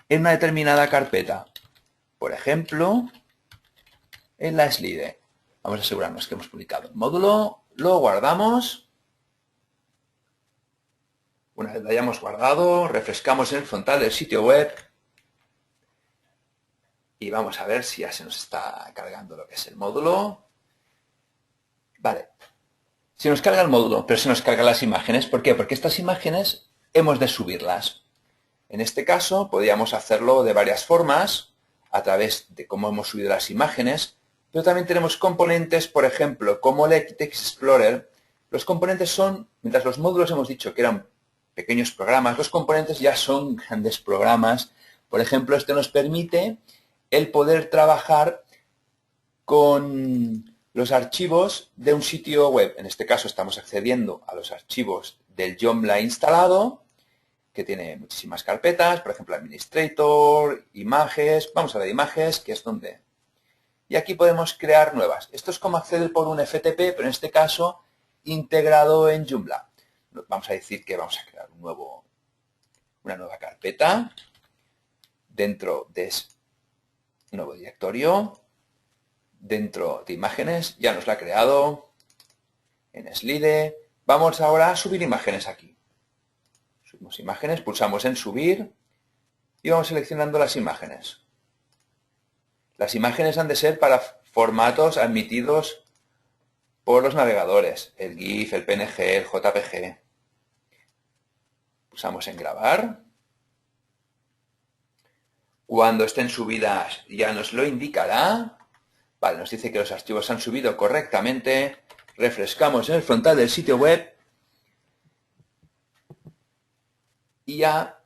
en una determinada carpeta. Por ejemplo, en la slide. Vamos a asegurarnos que hemos publicado el módulo, lo guardamos. Una vez lo hayamos guardado, refrescamos el frontal del sitio web y vamos a ver si ya se nos está cargando lo que es el módulo. Vale. Se nos carga el módulo, pero se nos cargan las imágenes. ¿Por qué? Porque estas imágenes hemos de subirlas. En este caso, podríamos hacerlo de varias formas, a través de cómo hemos subido las imágenes, pero también tenemos componentes, por ejemplo, como el Text Explorer. Los componentes son, mientras los módulos hemos dicho que eran pequeños programas, los componentes ya son grandes programas. Por ejemplo, esto nos permite el poder trabajar con los archivos de un sitio web. En este caso estamos accediendo a los archivos del Joomla instalado, que tiene muchísimas carpetas, por ejemplo, Administrator, imágenes. Vamos a ver imágenes, que es donde... Y aquí podemos crear nuevas. Esto es como acceder por un FTP, pero en este caso integrado en Joomla. Vamos a decir que vamos a crear una nueva carpeta dentro de ese nuevo directorio. Dentro de imágenes, ya nos la ha creado. En Slide. Vamos ahora a subir imágenes aquí. Subimos imágenes, pulsamos en subir y vamos seleccionando las imágenes. Las imágenes han de ser para formatos admitidos por los navegadores. El GIF, el PNG, el JPG. Pulsamos en grabar. Cuando estén subidas ya nos lo indicará. Vale, nos dice que los archivos se han subido correctamente. Refrescamos en el frontal del sitio web. Y ya,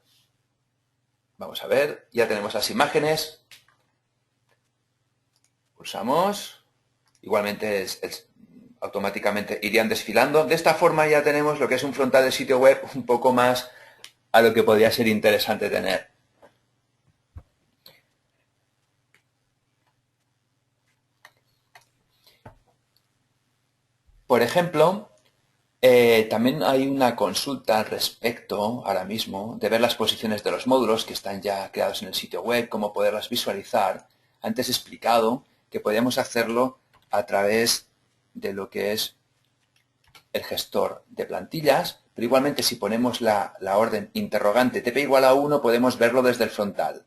vamos a ver, ya tenemos las imágenes. Pulsamos. Igualmente automáticamente irían desfilando. De esta forma ya tenemos lo que es un frontal del sitio web un poco más a lo que podría ser interesante tener. Por ejemplo, también hay una consulta al respecto ahora mismo de ver las posiciones de los módulos que están ya creados en el sitio web, cómo poderlas visualizar. Antes he explicado que podíamos hacerlo a través de lo que es el gestor de plantillas, pero igualmente si ponemos la orden interrogante tp igual a 1 podemos verlo desde el frontal.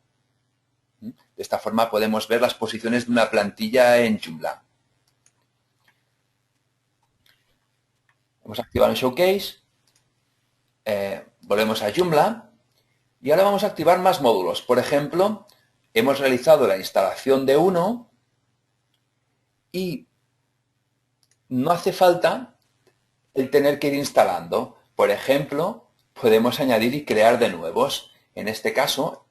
De esta forma podemos ver las posiciones de una plantilla en Joomla. Vamos a activar el Showcase, volvemos a Joomla y ahora vamos a activar más módulos. Por ejemplo, hemos realizado la instalación de uno y no hace falta el tener que ir instalando. Por ejemplo, podemos añadir y crear de nuevos. En este caso,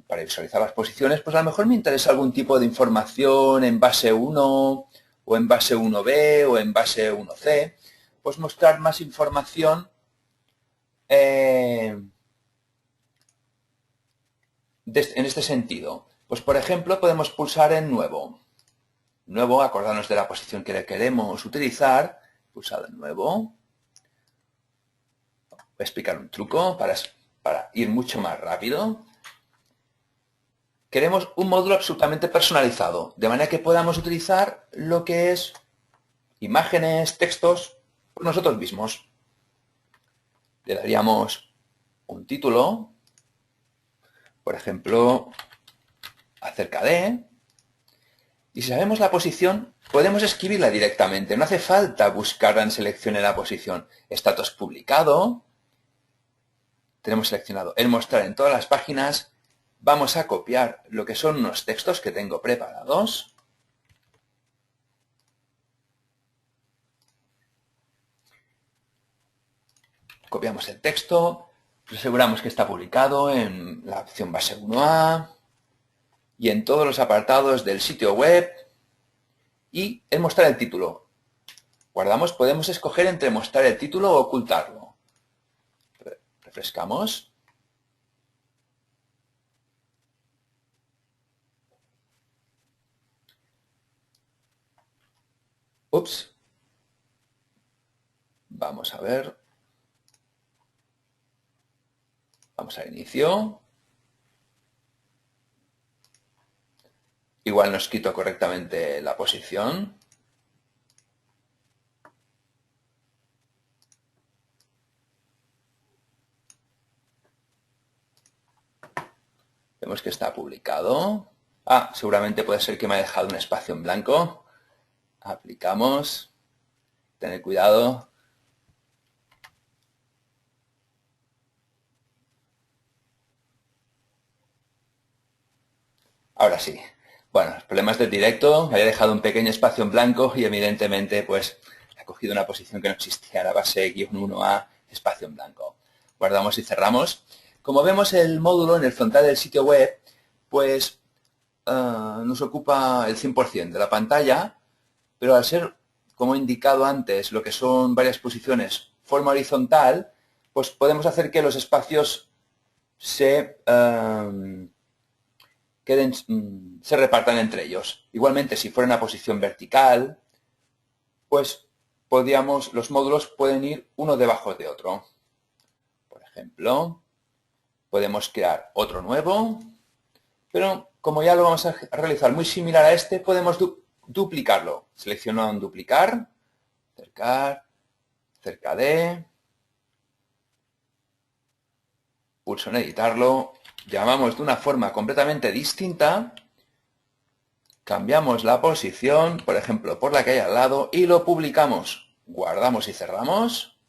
para visualizar las posiciones, pues a lo mejor me interesa algún tipo de información en base 1 o en base 1b o en base 1c. Pues mostrar más información en este sentido. Pues por ejemplo podemos pulsar en nuevo. Nuevo, acordarnos de la posición que queremos utilizar. Pulsado en nuevo. Voy a explicar un truco para ir mucho más rápido. Queremos un módulo absolutamente personalizado, de manera que podamos utilizar lo que es imágenes, textos, por nosotros mismos. Le daríamos un título, por ejemplo, acerca de, Y si sabemos la posición, podemos escribirla directamente. No hace falta buscarla en selección en la posición. Status publicado. Tenemos seleccionado el mostrar en todas las páginas. Vamos a copiar lo que son unos textos que tengo preparados. Copiamos el texto. Nos aseguramos que está publicado en la opción base 1A y en todos los apartados del sitio web. Y el mostrar el título. Guardamos, podemos escoger entre mostrar el título o ocultarlo. Refrescamos. Ups. Vamos a ver. Vamos al inicio. Igual no he escrito correctamente la posición. Vemos que está publicado. Seguramente puede ser que me ha dejado un espacio en blanco. Aplicamos. Tener cuidado. Ahora sí. Bueno, los problemas del directo. Me había dejado un pequeño espacio en blanco y evidentemente pues ha cogido una posición que no existía, la base -1A, espacio en blanco. Guardamos y cerramos. Como vemos, el módulo en el frontal del sitio web pues nos ocupa el 100% de la pantalla, pero al ser, como he indicado antes, lo que son varias posiciones, forma horizontal, pues podemos hacer que los espacios se repartan entre ellos. Igualmente, si fuera una posición vertical, pues los módulos pueden ir uno debajo de otro. Por ejemplo, podemos crear otro nuevo, pero como ya lo vamos a realizar muy similar a este, podemos duplicarlo. Selecciono en duplicar, acercar, cerca de, pulso en editarlo, llamamos de una forma completamente distinta, cambiamos la posición, por ejemplo, por la que hay al lado, y lo publicamos. Guardamos y cerramos.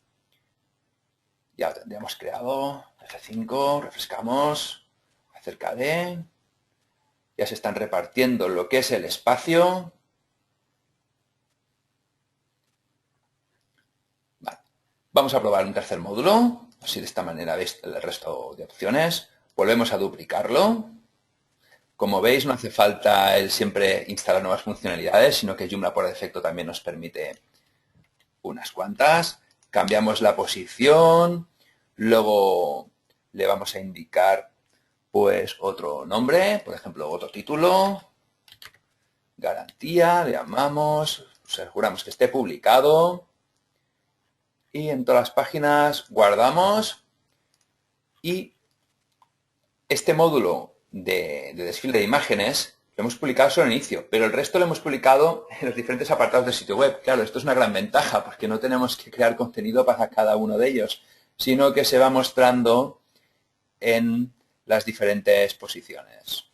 Ya lo tendríamos creado. F5, refrescamos, acerca de. Ya se están repartiendo lo que es el espacio. Vale. Vamos a probar un tercer módulo. Así de esta manera veis el resto de opciones. Volvemos a duplicarlo. Como veis, no hace falta el siempre instalar nuevas funcionalidades, sino que Joomla por defecto también nos permite unas cuantas. Cambiamos la posición, luego le vamos a indicar pues otro nombre, por ejemplo, otro título, garantía, le llamamos, aseguramos que esté publicado y en todas las páginas guardamos y este módulo de desfile de imágenes lo hemos publicado solo al inicio, pero el resto lo hemos publicado en los diferentes apartados del sitio web. Claro, esto es una gran ventaja porque no tenemos que crear contenido para cada uno de ellos, sino que se va mostrando en las diferentes posiciones,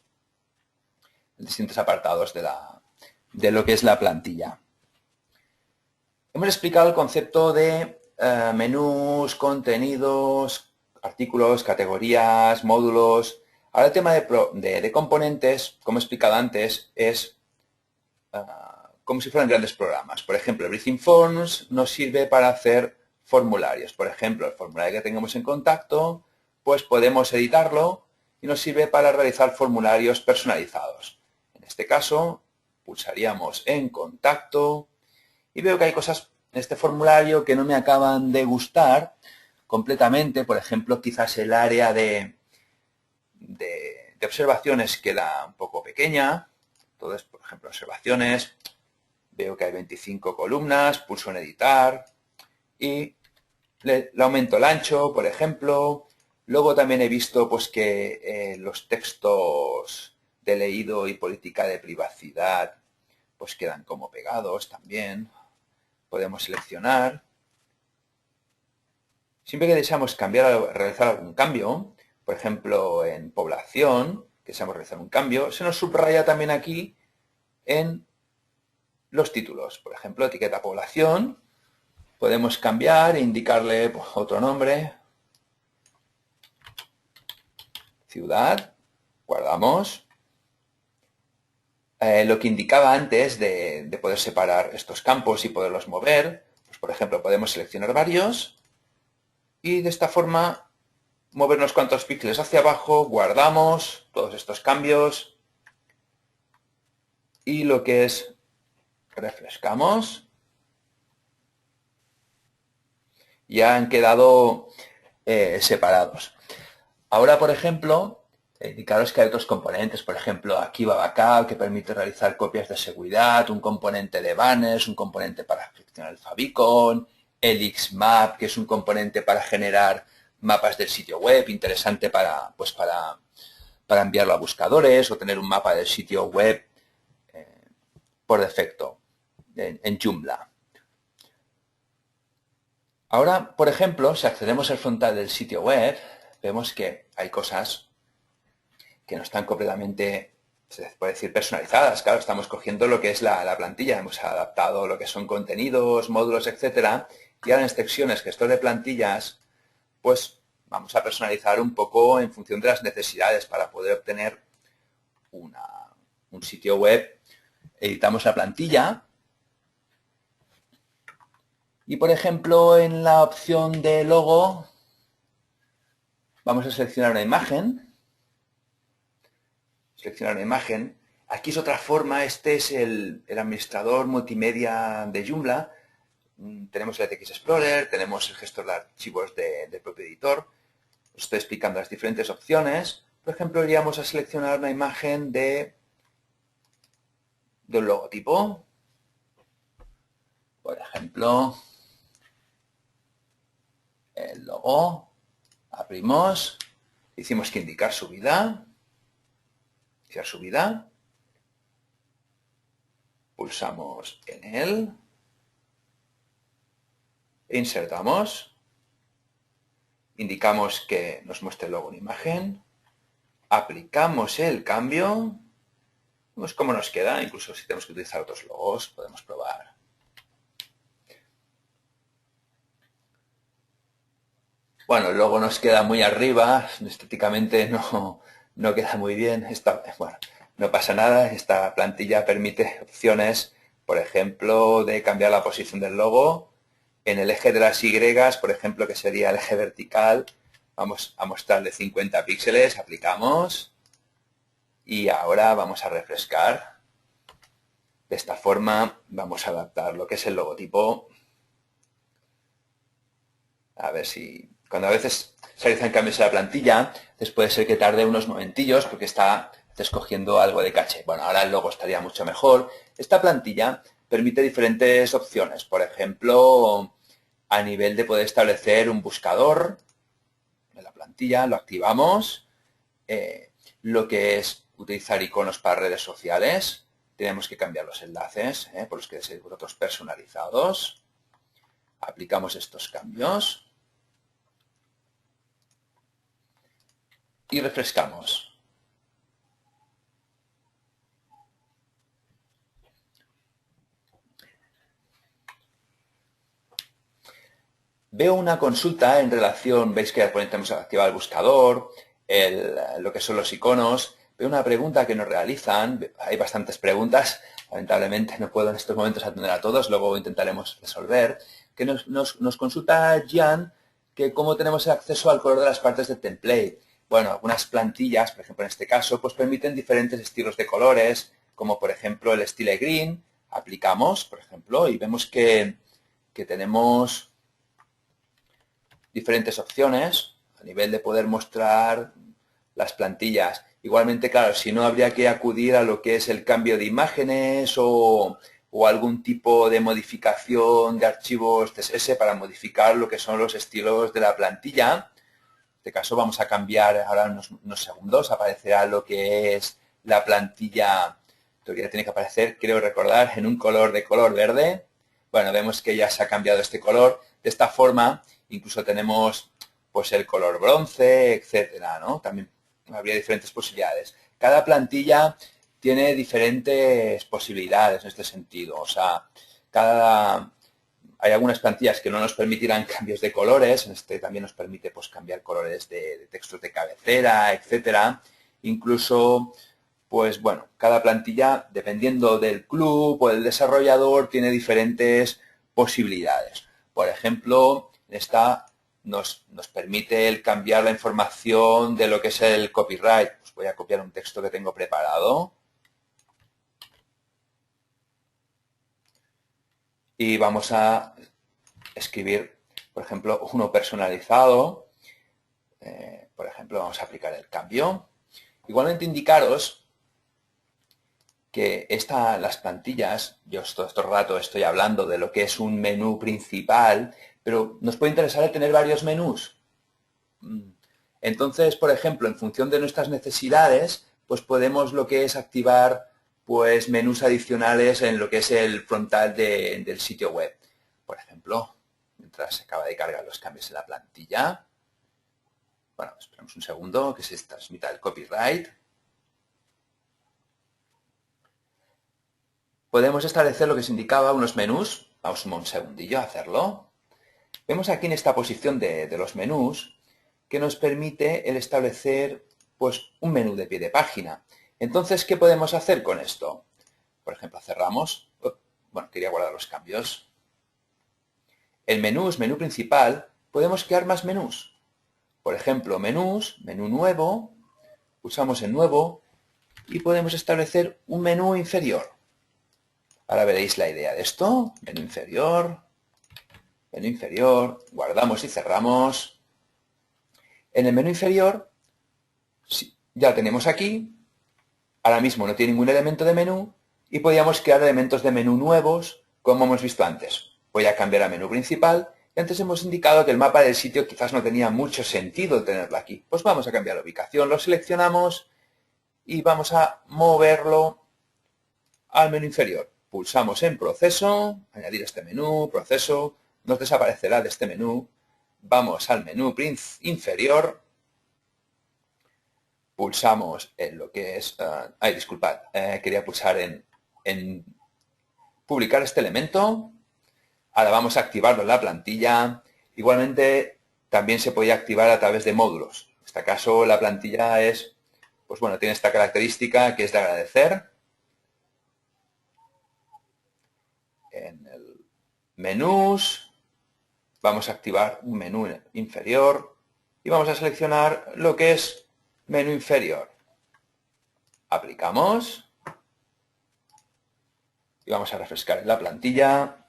en distintos apartados de lo que es la plantilla. Hemos explicado el concepto de menús, contenidos, artículos, categorías, módulos. Ahora el tema de componentes, como he explicado antes, es como si fueran grandes programas. Por ejemplo, el Briefing Forms nos sirve para hacer formularios. Por ejemplo, el formulario que tengamos en contacto, pues podemos editarlo y nos sirve para realizar formularios personalizados. En este caso, pulsaríamos en contacto y veo que hay cosas en este formulario que no me acaban de gustar completamente. Por ejemplo, quizás el área de observaciones queda un poco pequeña. Entonces, por ejemplo, observaciones, veo que hay 25 columnas, pulso en editar y le aumento el ancho, por ejemplo. Luego también he visto pues, que los textos de leído y política de privacidad pues quedan como pegados también. Podemos seleccionar. Siempre que deseamos cambiar o realizar algún cambio, por ejemplo, en población, que deseamos realizar un cambio, se nos subraya también aquí en los títulos. Por ejemplo, etiqueta población. Podemos cambiar e indicarle otro nombre. Ciudad. Guardamos. Lo que indicaba antes de poder separar estos campos y poderlos mover. Pues, por ejemplo, podemos seleccionar varios y de esta forma mover unos cuantos píxeles hacia abajo, guardamos todos estos cambios y lo que es refrescamos. Ya han quedado separados. Ahora, por ejemplo, indicaros que hay otros componentes. Por ejemplo, aquí va Backup, que permite realizar copias de seguridad, un componente de banners, un componente para gestionar el favicon, el Xmap, que es un componente para generar mapas del sitio web, interesante para enviarlo a buscadores o tener un mapa del sitio web por defecto en Joomla. Ahora, por ejemplo, si accedemos al frontal del sitio web, vemos que hay cosas que no están completamente, se puede decir, personalizadas. Claro, estamos cogiendo lo que es la plantilla, hemos adaptado lo que son contenidos, módulos, etcétera, y ahora en secciones gestor de plantillas, pues vamos a personalizar un poco en función de las necesidades para poder obtener un sitio web. Editamos la plantilla y, por ejemplo, en la opción de logo vamos a seleccionar una imagen. Seleccionar una imagen. Aquí es otra forma, este es el administrador multimedia de Joomla. Tenemos el TX Explorer, tenemos el gestor de archivos del propio editor. Os estoy explicando las diferentes opciones. Por ejemplo, iríamos a seleccionar una imagen de un logotipo. Por ejemplo, el logo. Abrimos. Hicimos que indicar subida. Iniciar subida. Pulsamos en él. Insertamos. Indicamos que nos muestre el logo en imagen. Aplicamos el cambio. Vemos cómo nos queda. Incluso si tenemos que utilizar otros logos, podemos probar. Bueno, el logo nos queda muy arriba. Estéticamente no queda muy bien. Bueno, no pasa nada. Esta plantilla permite opciones, por ejemplo, de cambiar la posición del logo. En el eje de las Y, por ejemplo, que sería el eje vertical, vamos a mostrarle 50 píxeles, aplicamos y ahora vamos a refrescar. De esta forma vamos a adaptar lo que es el logotipo. A ver si... Cuando a veces se realizan cambios en la plantilla, entonces puede ser que tarde unos momentillos porque está escogiendo algo de caché. Bueno, ahora el logo estaría mucho mejor. Esta plantilla permite diferentes opciones. Por ejemplo, a nivel de poder establecer un buscador en la plantilla, lo activamos. Lo que es utilizar iconos para redes sociales, tenemos que cambiar los enlaces por los que deseéis vosotros personalizados. Aplicamos estos cambios y refrescamos. Veo una consulta en relación, veis que tenemos activado el buscador, lo que son los iconos. Veo una pregunta que nos realizan, hay bastantes preguntas, lamentablemente no puedo en estos momentos atender a todos, luego intentaremos resolver, que nos consulta Jan que cómo tenemos acceso al color de las partes del template. Bueno, algunas plantillas, por ejemplo en este caso, pues permiten diferentes estilos de colores, como por ejemplo el Style Green. Aplicamos, por ejemplo, y vemos que tenemos diferentes opciones a nivel de poder mostrar las plantillas. Igualmente, claro, si no habría que acudir a lo que es el cambio de imágenes o algún tipo de modificación de archivos CSS para modificar lo que son los estilos de la plantilla. En este caso vamos a cambiar ahora unos segundos, aparecerá lo que es la plantilla, todavía tiene que aparecer, creo recordar, en un color de color verde. Bueno, vemos que ya se ha cambiado este color. De esta forma, incluso tenemos pues el color bronce, etcétera, ¿no? También habría diferentes posibilidades. Cada plantilla tiene diferentes posibilidades en este sentido. O sea, hay algunas plantillas que no nos permitirán cambios de colores. En este también nos permite pues, cambiar colores de textos de cabecera, etcétera. Incluso, pues bueno, cada plantilla, dependiendo del club o del desarrollador, tiene diferentes posibilidades. Por ejemplo, esta nos permite el cambiar la información de lo que es el copyright. Pues voy a copiar un texto que tengo preparado. Y vamos a escribir, por ejemplo, uno personalizado. Por ejemplo, vamos a aplicar el cambio. Igualmente indicaros que las plantillas, yo todo este rato estoy hablando de lo que es un menú principal, pero nos puede interesar el tener varios menús. Entonces, por ejemplo, en función de nuestras necesidades, pues podemos lo que es activar pues menús adicionales en lo que es el frontal del sitio web. Por ejemplo, mientras se acaba de cargar los cambios en la plantilla, bueno, esperamos un segundo que se transmita el copyright. Podemos establecer lo que se indicaba, unos menús. Vamos un segundillo a hacerlo. Vemos aquí en esta posición de los menús que nos permite el establecer pues, un menú de pie de página. Entonces, ¿qué podemos hacer con esto? Por ejemplo, cerramos. Bueno, quería guardar los cambios. El menú principal, podemos crear más menús. Por ejemplo, menús, menú nuevo, pulsamos en nuevo y podemos establecer un menú inferior. Ahora veréis la idea de esto. Menú inferior, guardamos y cerramos. En el menú inferior, ya lo tenemos aquí. Ahora mismo no tiene ningún elemento de menú y podríamos crear elementos de menú nuevos, como hemos visto antes. Voy a cambiar a menú principal y antes hemos indicado que el mapa del sitio quizás no tenía mucho sentido tenerlo aquí. Pues vamos a cambiar la ubicación, lo seleccionamos y vamos a moverlo al menú inferior. Pulsamos en proceso, añadir este menú, proceso, nos desaparecerá de este menú. Vamos al menú inferior, pulsamos en lo que es... disculpad, quería pulsar en publicar este elemento. Ahora vamos a activarlo en la plantilla. Igualmente, también se puede activar a través de módulos. En este caso, la plantilla es, pues bueno, tiene esta característica que es de agradecer. En el menús, vamos a activar un menú inferior y vamos a seleccionar lo que es menú inferior. Aplicamos y vamos a refrescar la plantilla.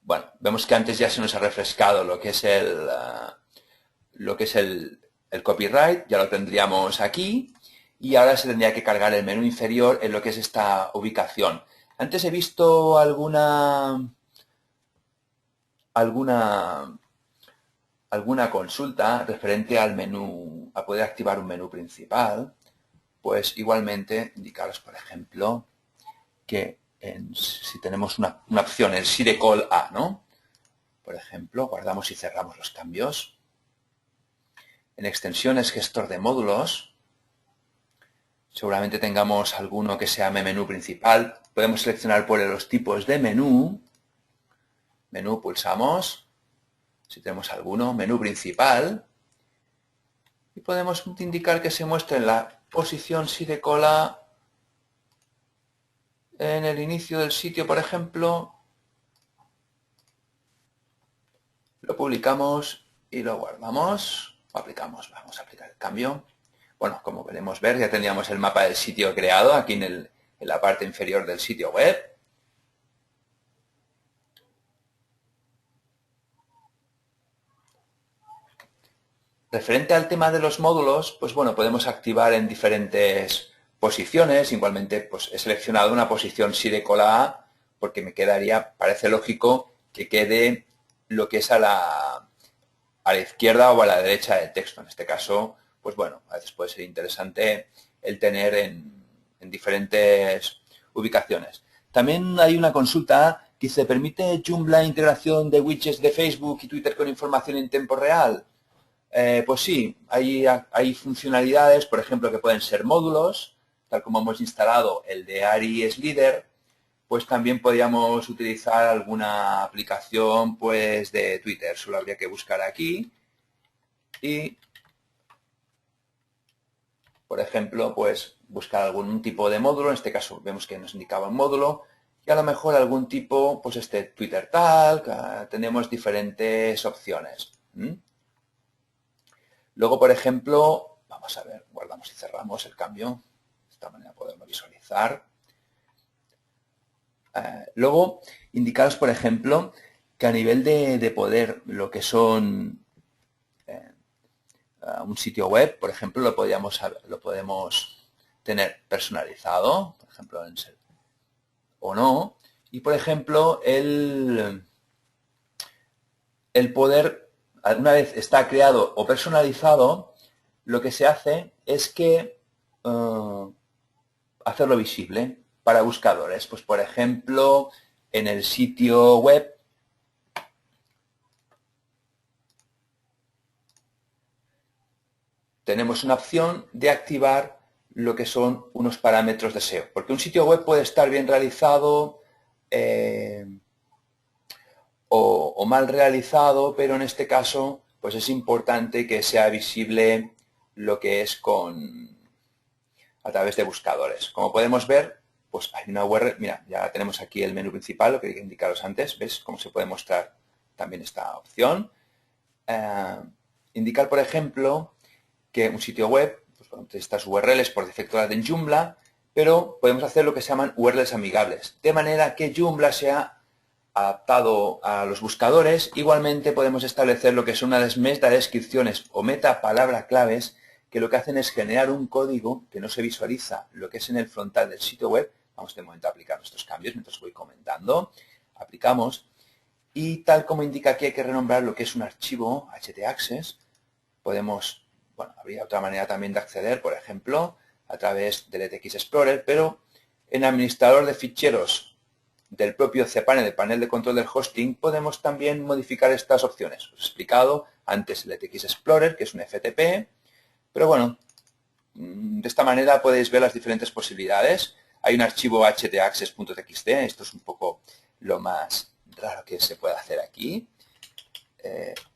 Bueno, vemos que antes ya se nos ha refrescado lo que es el copyright, ya lo tendríamos aquí y ahora se tendría que cargar el menú inferior en lo que es esta ubicación. Antes he visto alguna consulta referente al menú, a poder activar un menú principal. Pues igualmente indicaros, por ejemplo, que si tenemos una opción, el SIDECOL A, ¿no? Por ejemplo, guardamos y cerramos los cambios. En extensiones, gestor de módulos, seguramente tengamos alguno que se llame menú principal. Podemos seleccionar por los tipos de menú. Menú, pulsamos. Si tenemos alguno, menú principal. Y podemos indicar que se muestre en la posición SIDECOL A en el inicio del sitio, por ejemplo. Lo publicamos y lo guardamos. Aplicamos, vamos a aplicar el cambio. Bueno, como podemos ver, ya tendríamos el mapa del sitio creado aquí en la parte inferior del sitio web. Referente al tema de los módulos, pues bueno, podemos activar en diferentes posiciones. Igualmente, pues he seleccionado una posición SIDECOL A porque me quedaría, parece lógico que quede lo que es a la izquierda o a la derecha del texto. En este caso, pues bueno, a veces puede ser interesante el tener en diferentes ubicaciones. También hay una consulta Dice, ¿permite Joomla integración de widgets de Facebook y Twitter con información en tiempo real? Pues sí, hay funcionalidades, por ejemplo, que pueden ser módulos, tal como hemos instalado el de Ari Slider, pues también podríamos utilizar alguna aplicación pues de Twitter. Solo habría que buscar aquí y, por ejemplo, pues buscar algún tipo de módulo. En este caso vemos que nos indicaba un módulo y a lo mejor algún tipo, pues Twitter Talk. Tenemos diferentes opciones. Luego, por ejemplo, vamos a ver, guardamos y cerramos el cambio. De esta manera podemos visualizar. Luego, indicaros, por ejemplo, que a nivel de poder, lo que son un sitio web, por ejemplo, lo podemos tener personalizado, por ejemplo, o no. Y, por ejemplo, el poder, una vez está creado o personalizado, lo que se hace es que hacerlo visible para buscadores. Pues, por ejemplo, en el sitio web tenemos una opción de activar lo que son unos parámetros de SEO. Porque un sitio web puede estar bien realizado o mal realizado, pero en este caso pues es importante que sea visible lo que es a través de buscadores. Como podemos ver, pues hay una URL, mira, ya tenemos aquí el menú principal, lo que quería indicaros antes, ¿ves cómo se puede mostrar también esta opción? Indicar, por ejemplo, que un sitio web, pues bueno, estas URLs por defecto las de Joomla, pero podemos hacer lo que se llaman URLs amigables, de manera que Joomla sea adaptado a los buscadores. Igualmente podemos establecer lo que son unas metadescripciones o metapalabras claves que lo que hacen es generar un código que no se visualiza lo que es en el frontal del sitio web. Vamos de momento a aplicar nuestros cambios mientras voy comentando. Aplicamos y tal como indica aquí hay que renombrar lo que es un archivo htaccess. Podemos, bueno, habría otra manera también de acceder, por ejemplo, a través del ETX Explorer, pero en el administrador de ficheros del propio cPanel, el panel de control del hosting, podemos también modificar estas opciones. Os he explicado antes el ETX Explorer, que es un FTP, pero bueno, de esta manera podéis ver las diferentes posibilidades. Hay un archivo htaccess.txt, esto es un poco lo más raro que se puede hacer aquí,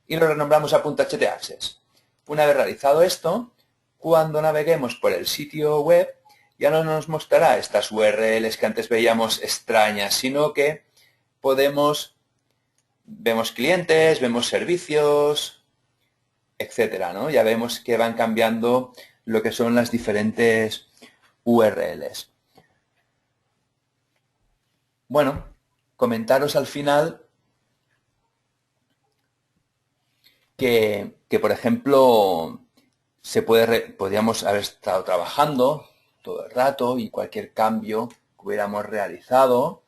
y lo renombramos a .htaccess. Una vez realizado esto, cuando naveguemos por el sitio web, ya no nos mostrará estas URLs que antes veíamos extrañas, sino que vemos clientes, vemos servicios, etcétera, ¿no? Ya vemos que van cambiando lo que son las diferentes URLs. Bueno, comentaros al final que por ejemplo, podríamos haber estado trabajando todo el rato y cualquier cambio que hubiéramos realizado,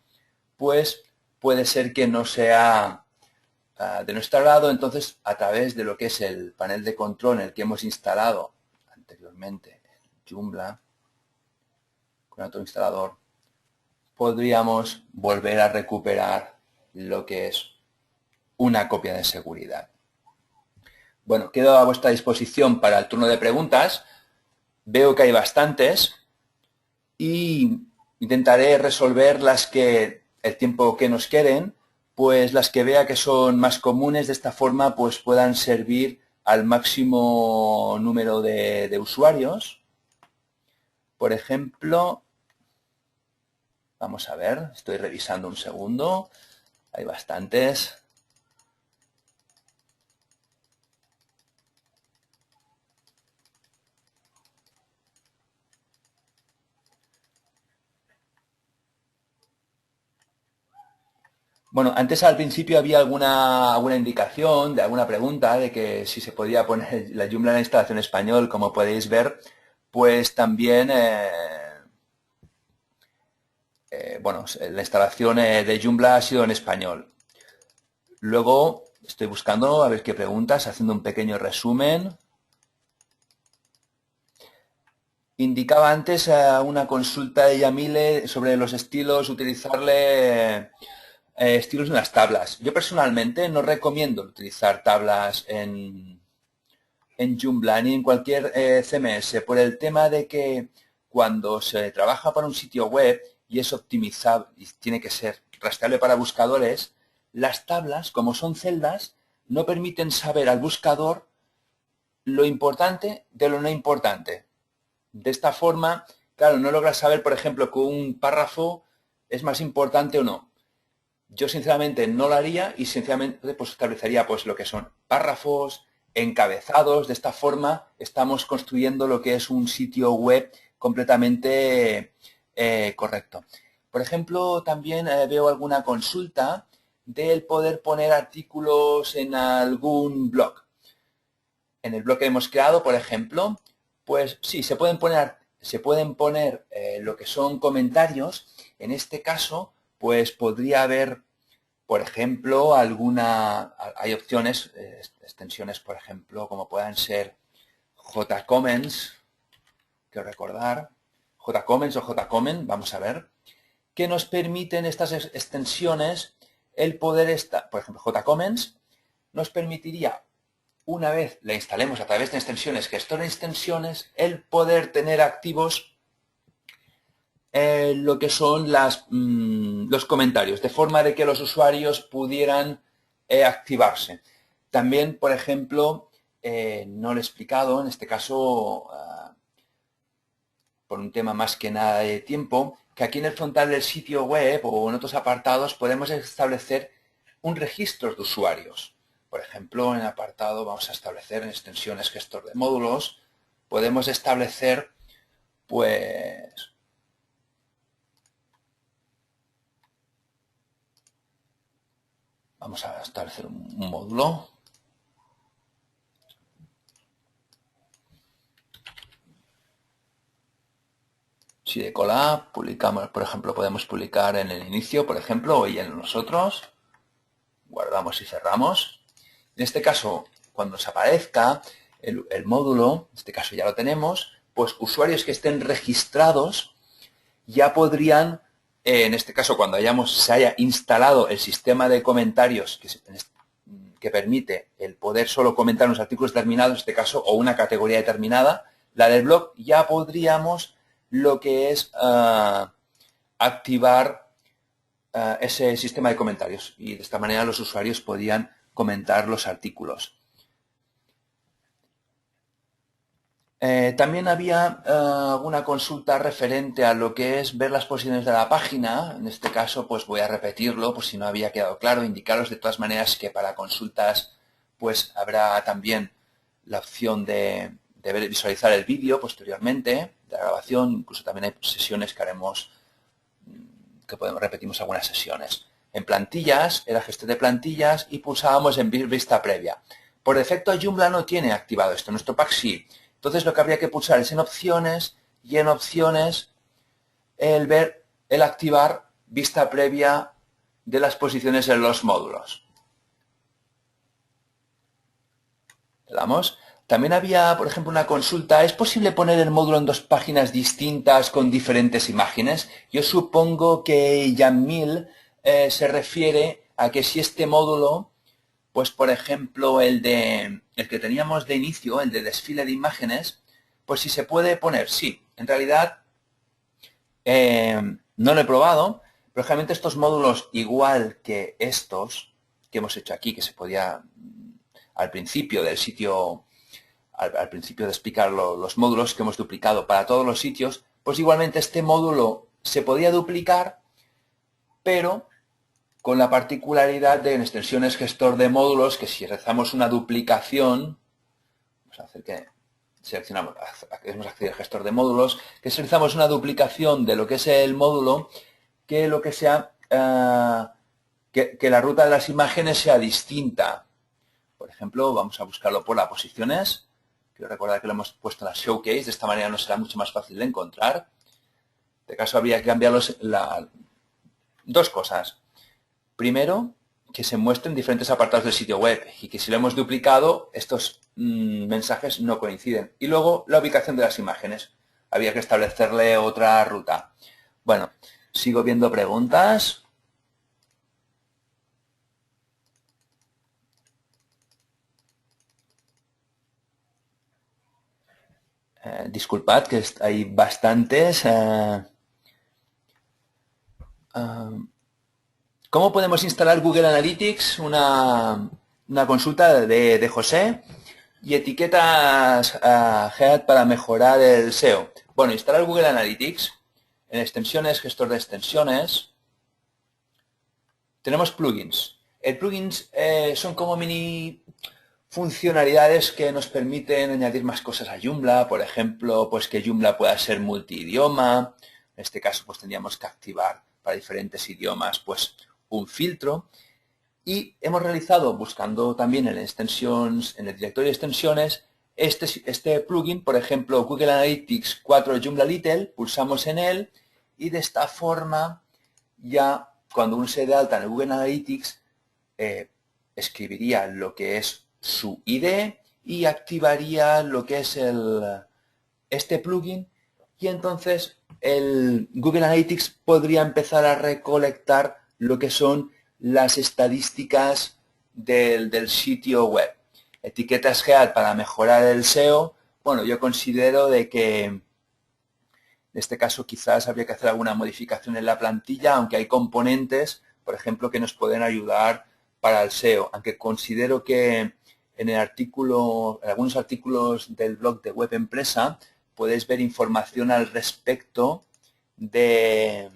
pues puede ser que no sea de nuestro lado. Entonces, a través de lo que es el panel de control en el que hemos instalado anteriormente Joomla con otro instalador, podríamos volver a recuperar lo que es una copia de seguridad. Bueno, quedo a vuestra disposición para el turno de preguntas. Veo que hay bastantes y intentaré resolver las que, el tiempo que nos queden, pues las que vea que son más comunes. De esta forma pues puedan servir al máximo número de usuarios. Por ejemplo, vamos a ver, estoy revisando un segundo, hay bastantes. Bueno, antes al principio había alguna indicación de alguna pregunta de que si se podía poner la Joomla en la instalación en español. Como podéis ver, pues también, bueno, la instalación de Joomla ha sido en español. Luego estoy buscando a ver qué preguntas, haciendo un pequeño resumen. Indicaba antes una consulta de Yamile sobre los estilos, utilizarle estilos en las tablas. Yo personalmente no recomiendo utilizar tablas en Joomla ni en cualquier CMS por el tema de que cuando se trabaja para un sitio web y es optimizado y tiene que ser rastreable para buscadores, las tablas, como son celdas, no permiten saber al buscador lo importante de lo no importante. De esta forma, claro, no logras saber, por ejemplo, que un párrafo es más importante o no. Yo sinceramente no lo haría y sinceramente pues establecería pues lo que son párrafos, encabezados. De esta forma estamos construyendo lo que es un sitio web completamente correcto. Por ejemplo, también veo alguna consulta del poder poner artículos en algún blog. En el blog que hemos creado, por ejemplo, pues sí, se pueden poner lo que son comentarios. En este caso, pues podría haber, por ejemplo, hay opciones, extensiones, por ejemplo, como puedan ser jcomments, quiero recordar, jcomments o jcomment, vamos a ver, que nos permiten estas extensiones el poder por ejemplo, jcomments nos permitiría, una vez la instalemos a través de extensiones, gestor de extensiones, el poder tener activos lo que son los comentarios, de forma de que los usuarios pudieran activarse. También, por ejemplo, no lo he explicado, en este caso, por un tema más que nada de tiempo, que aquí en el frontal del sitio web o en otros apartados podemos establecer un registro de usuarios. Por ejemplo, en el apartado vamos a establecer en extensiones gestor de módulos, podemos establecer, pues, vamos a establecer un módulo. Si de cola publicamos, por ejemplo, podemos publicar en el inicio, por ejemplo, y en nosotros. Guardamos y cerramos. En este caso, cuando nos aparezca el módulo, en este caso ya lo tenemos, pues usuarios que estén registrados ya podrían, en este caso cuando se haya instalado el sistema de comentarios que permite el poder solo comentar unos artículos determinados, en este caso, o una categoría determinada, la del blog, ya podríamos lo que es activar ese sistema de comentarios y de esta manera los usuarios podían comentar los artículos. También había alguna consulta referente a lo que es ver las posiciones de la página. En este caso, pues voy a repetirlo por si no había quedado claro. Indicaros de todas maneras que para consultas pues habrá también la opción de visualizar el vídeo posteriormente de la grabación. Incluso también hay sesiones que haremos, que repetimos algunas sesiones. En plantillas, era gestión de plantillas y pulsábamos en vista previa. Por defecto Joomla no tiene activado esto, nuestro pack sí. Entonces lo que habría que pulsar es en opciones y en opciones el activar vista previa de las posiciones en los módulos. Le damos. También había, por ejemplo, una consulta. ¿Es posible poner el módulo en dos páginas distintas con diferentes imágenes? Yo supongo que Yamil se refiere a que si este módulo, pues por ejemplo el que teníamos de inicio, el de desfile de imágenes, pues si se puede poner, sí. En realidad no lo he probado, pero realmente estos módulos, igual que estos que hemos hecho aquí, que se podía al principio del sitio, al principio de explicar los módulos que hemos duplicado para todos los sitios, pues igualmente este módulo se podía duplicar, pero con la particularidad de en extensiones gestor de módulos, que si realizamos una duplicación, vamos a hacer que queremos acceder al gestor de módulos, que si realizamos una duplicación de lo que es el módulo, que lo que sea, que la ruta de las imágenes sea distinta. Por ejemplo, vamos a buscarlo por las posiciones. Quiero recordar que lo hemos puesto en la showcase, de esta manera nos será mucho más fácil de encontrar. En este caso habría que cambiarlos dos cosas. Primero, que se muestren diferentes apartados del sitio web y que si lo hemos duplicado, estos mensajes no coinciden. Y luego, la ubicación de las imágenes. Había que establecerle otra ruta. Bueno, sigo viendo preguntas. Disculpad que hay bastantes. ¿Cómo podemos instalar Google Analytics? Una consulta de José. Y etiquetas Head para mejorar el SEO. Bueno, instalar Google Analytics. En extensiones, gestor de extensiones. Tenemos plugins. Plugins son como mini funcionalidades que nos permiten añadir más cosas a Joomla. Por ejemplo, pues que Joomla pueda ser multidioma. En este caso, pues tendríamos que activar para diferentes idiomas, pues un filtro. Y hemos realizado, buscando también en el directorio de extensiones, este plugin, por ejemplo, Google Analytics 4 Joomla Little, pulsamos en él y de esta forma ya cuando uno se dé de alta en el Google Analytics escribiría lo que es su ID y activaría lo que es este plugin y entonces el Google Analytics podría empezar a recolectar lo que son las estadísticas del sitio web. Etiquetas GEAD para mejorar el SEO. Bueno, yo considero de que en este caso quizás habría que hacer alguna modificación en la plantilla, aunque hay componentes, por ejemplo, que nos pueden ayudar para el SEO. Aunque considero que en algunos artículos del blog de Web Empresa, podéis ver información al respecto de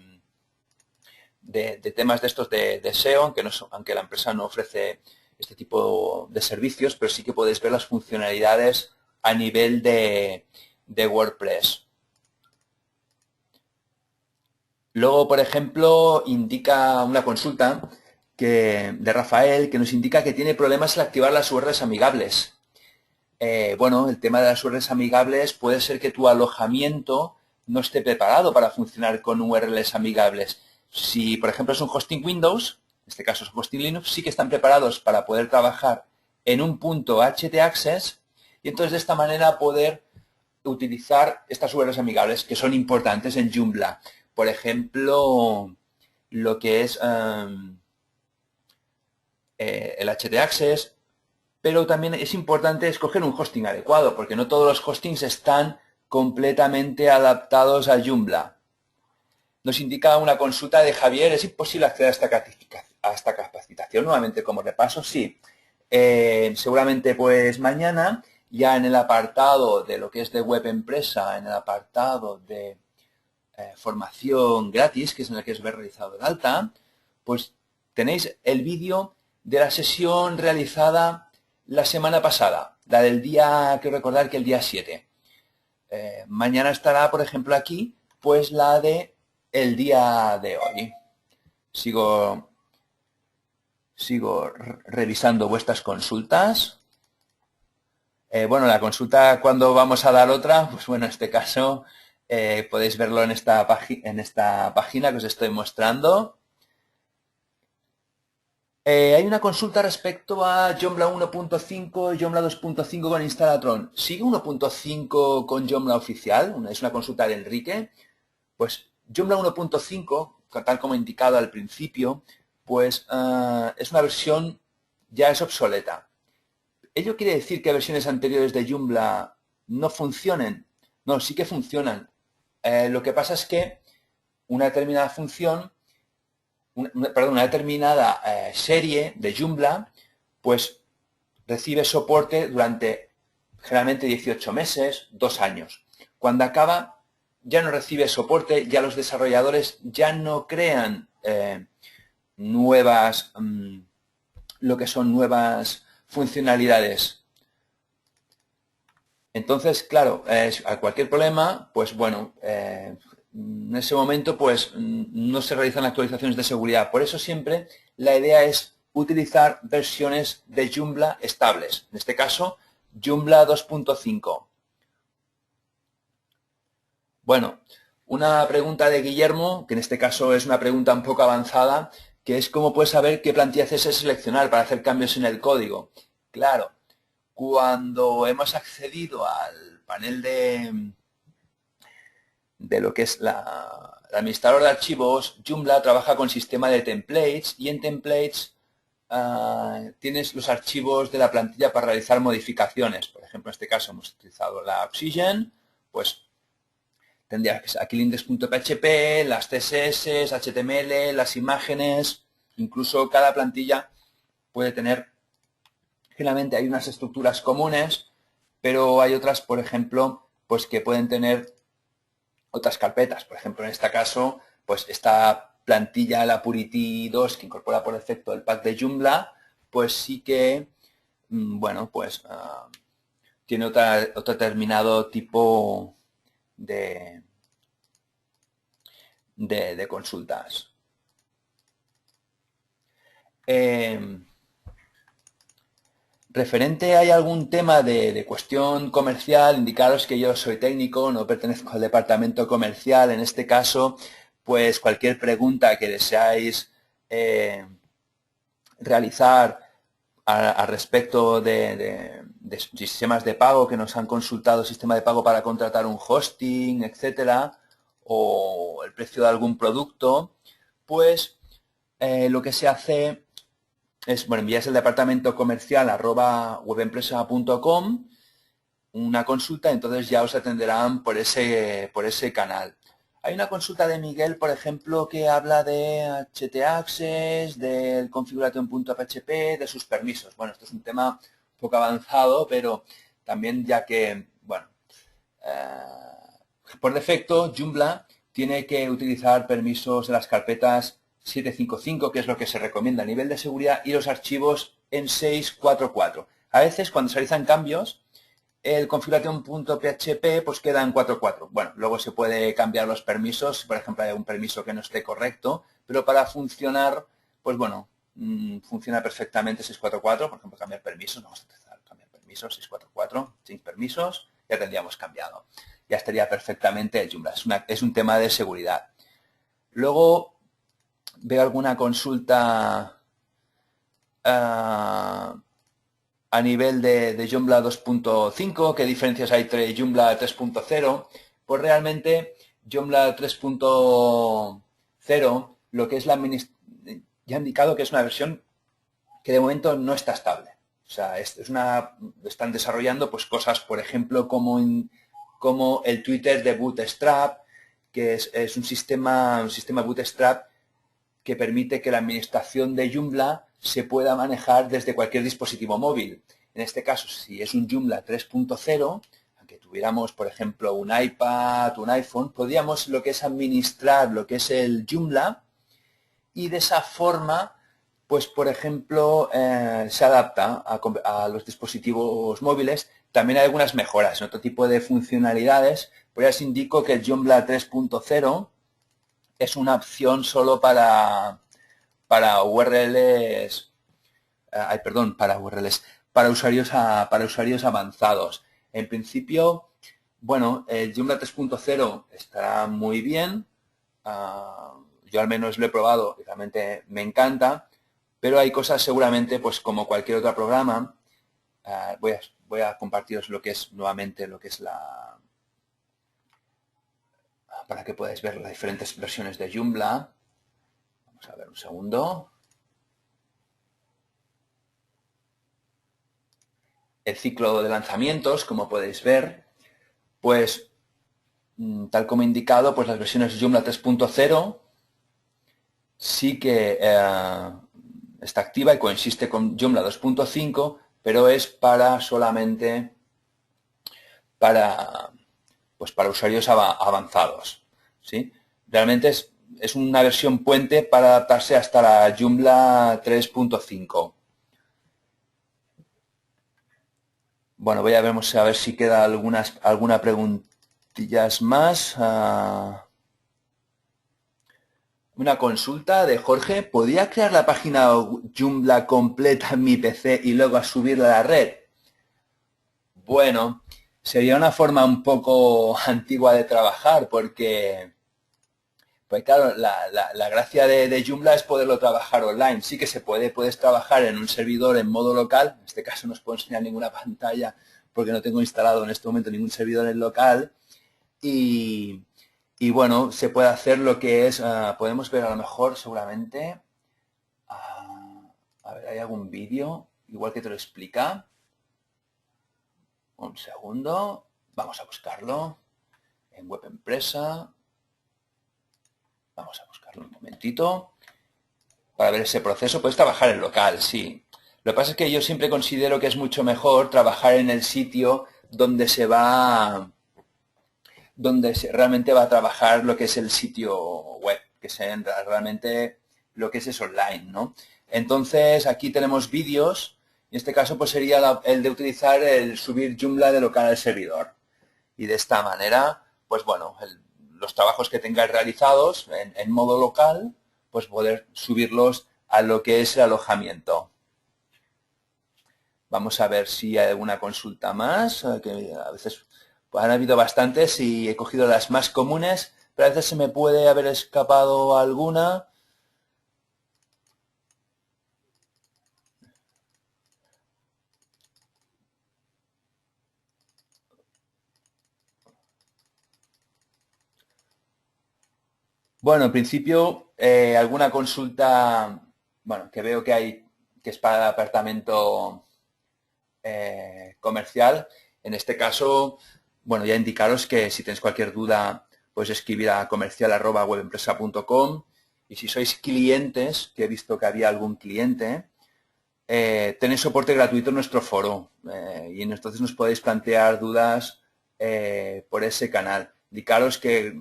temas de estos de SEO, aunque la empresa no ofrece este tipo de servicios, pero sí que podéis ver las funcionalidades a nivel de WordPress. Luego, por ejemplo, indica una consulta de Rafael que nos indica que tiene problemas al activar las URLs amigables. Bueno, el tema de las URLs amigables puede ser que tu alojamiento no esté preparado para funcionar con URLs amigables. Si, por ejemplo, es un hosting Windows, en este caso es un hosting Linux, sí que están preparados para poder trabajar en un punto htaccess y entonces de esta manera poder utilizar estas URLs amigables que son importantes en Joomla. Por ejemplo, lo que es el htaccess, pero también es importante escoger un hosting adecuado, porque no todos los hostings están completamente adaptados a Joomla. Nos indica una consulta de Javier, ¿es imposible acceder a esta capacitación? Nuevamente, como repaso, sí. Seguramente, pues, mañana, ya en el apartado de lo que es de Web Empresa, en el apartado de formación gratis, que es en el que os ve realizado el alta, pues tenéis el vídeo de la sesión realizada la semana pasada, la del día, quiero recordar que el día 7. Mañana estará, por ejemplo, aquí, pues la de el día de hoy. Sigo revisando vuestras consultas. Bueno, la consulta cuando vamos a dar otra, pues bueno, en este caso podéis verlo en esta página que os estoy mostrando. Hay una consulta respecto a Joomla 1.5 y Joomla 2.5 con Installatron. ¿Sigue 1.5 con Joomla oficial? Es una consulta de Enrique. Pues Joomla 1.5, tal como he indicado al principio, pues es una versión, ya es obsoleta. ¿Ello quiere decir que versiones anteriores de Joomla no funcionen? No, sí que funcionan. Lo que pasa es que una determinada función, una determinada serie de Joomla, pues recibe soporte durante generalmente 18 meses, 2 años. Cuando acaba, ya no recibe soporte, ya los desarrolladores ya no crean lo que son nuevas funcionalidades. Entonces, claro, a cualquier problema, pues bueno, en ese momento pues no se realizan actualizaciones de seguridad. Por eso siempre la idea es utilizar versiones de Joomla estables. En este caso, Joomla 2.5. Bueno, una pregunta de Guillermo, que en este caso es una pregunta un poco avanzada, que es cómo puedes saber qué plantilla CSS seleccionar para hacer cambios en el código. Claro, cuando hemos accedido al panel de lo que es el administrador de archivos, Joomla trabaja con sistema de templates y en templates tienes los archivos de la plantilla para realizar modificaciones. Por ejemplo, en este caso hemos utilizado la Oxygen, pues tendría aquí el index.php, las CSS, HTML, las imágenes, incluso cada plantilla puede tener, generalmente hay unas estructuras comunes, pero hay otras, por ejemplo, pues que pueden tener otras carpetas. Por ejemplo, en este caso, pues esta plantilla, la Purity 2, que incorpora por defecto el pack de Joomla, pues sí que, bueno, pues tiene otro determinado tipo de consultas. Referente, ¿hay algún tema de cuestión comercial? Indicaros que yo soy técnico, no pertenezco al departamento comercial. En este caso, pues cualquier pregunta que deseáis realizar al respecto de sistemas de pago que nos han consultado, sistema de pago para contratar un hosting, etcétera, o el precio de algún producto, pues lo que se hace es, bueno, enviáis al departamento comercial @webempresa.com una consulta, entonces ya os atenderán por ese canal. Hay una consulta de Miguel, por ejemplo, que habla de htaccess, del configuration.php, de sus permisos. Bueno, esto es un tema un poco avanzado, pero también ya que, bueno, por defecto, Joomla tiene que utilizar permisos en las carpetas 755, que es lo que se recomienda a nivel de seguridad, y los archivos en 644. A veces, cuando se realizan cambios, el configuration.php pues queda en 4.4. Bueno, luego se puede cambiar los permisos, por ejemplo, hay un permiso que no esté correcto, pero para funcionar, pues bueno, funciona perfectamente 6.4.4. Por ejemplo, cambiar permisos, vamos a empezar a cambiar permisos, 6.4.4, sin permisos, ya tendríamos cambiado. Ya estaría perfectamente el Joomla. Es un tema de seguridad. Luego veo alguna consulta a nivel de Joomla 2.5, qué diferencias hay entre Joomla 3.0. Pues realmente Joomla 3.0, lo que es la ya ha indicado que es una versión que de momento no está estable. O sea, están desarrollando pues cosas, por ejemplo, como el Twitter de Bootstrap, que es un sistema Bootstrap que permite que la administración de Joomla se pueda manejar desde cualquier dispositivo móvil. En este caso, si es un Joomla 3.0, aunque tuviéramos, por ejemplo, un iPad, un iPhone, podríamos lo que es administrar lo que es el Joomla y de esa forma, pues, por ejemplo, se adapta a los dispositivos móviles. También hay algunas mejoras en otro tipo de funcionalidades. Pues ya os indico que el Joomla 3.0 es una opción solo para URLs, para usuarios avanzados. En principio, bueno, el Joomla 3.0 está muy bien. Yo al menos lo he probado y realmente me encanta, pero hay cosas seguramente, pues como cualquier otro programa, voy a compartiros lo que es nuevamente para que podáis ver las diferentes versiones de Joomla. Vamos a ver un segundo. El ciclo de lanzamientos, como podéis ver, pues tal como he indicado, pues las versiones de Joomla 3.0 sí que está activa y coexiste con Joomla 2.5, pero es solamente para usuarios avanzados, ¿sí? Realmente es una versión puente para adaptarse hasta la Joomla 3.5. Bueno, vamos a ver si queda alguna preguntillas más. Una consulta de Jorge. ¿Podría crear la página Joomla completa en mi PC y luego subirla a la red? Bueno, sería una forma un poco antigua de trabajar porque, pues claro, la gracia de Joomla es poderlo trabajar online. Sí que se puede, puedes trabajar en un servidor en modo local. En este caso no os puedo enseñar ninguna pantalla porque no tengo instalado en este momento ningún servidor en local. Y bueno, se puede hacer lo que es, podemos ver a lo mejor seguramente, a ver, ¿hay algún vídeo? Igual que te lo explica. Un segundo, vamos a buscarlo. en web empresa. Vamos a buscarlo un momentito. Para ver ese proceso, puedes trabajar en local, sí. Lo que pasa es que yo siempre considero que es mucho mejor trabajar en el sitio donde realmente va a trabajar lo que es el sitio web, que sea realmente lo que es online, ¿no? Entonces, aquí tenemos vídeos. En este caso, pues sería el de utilizar el subir Joomla de local al servidor. Y de esta manera, pues bueno, los trabajos que tengáis realizados en modo local, pues poder subirlos a lo que es el alojamiento. Vamos a ver si hay alguna consulta más, que a veces pues, han habido bastantes y he cogido las más comunes, pero a veces se me puede haber escapado alguna. Bueno, en principio, alguna consulta, bueno, que veo que hay, que es para el apartamento comercial. En este caso, bueno, ya indicaros que si tenéis cualquier duda, podéis escribir a comercial@webempresa.com, y si sois clientes, que he visto que había algún cliente, tenéis soporte gratuito en nuestro foro, y entonces nos podéis plantear dudas por ese canal. Indicaros que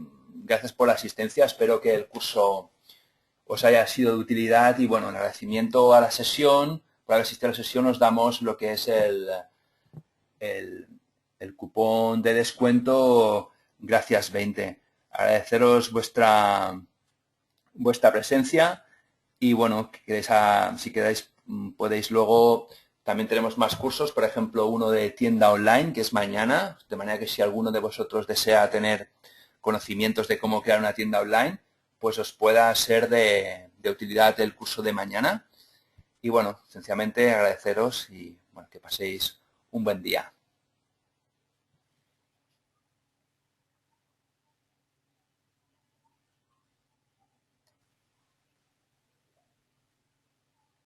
gracias por la asistencia, espero que el curso os haya sido de utilidad y bueno, en agradecimiento a la sesión, por haber asistido a la sesión, os damos lo que es el cupón de descuento Gracias 20. Agradeceros vuestra presencia y bueno, si queréis podéis luego, también tenemos más cursos, por ejemplo uno de tienda online que es mañana, de manera que si alguno de vosotros desea tener conocimientos de cómo crear una tienda online, pues os pueda ser de utilidad el curso de mañana. Y bueno, sencillamente agradeceros y bueno, que paséis un buen día.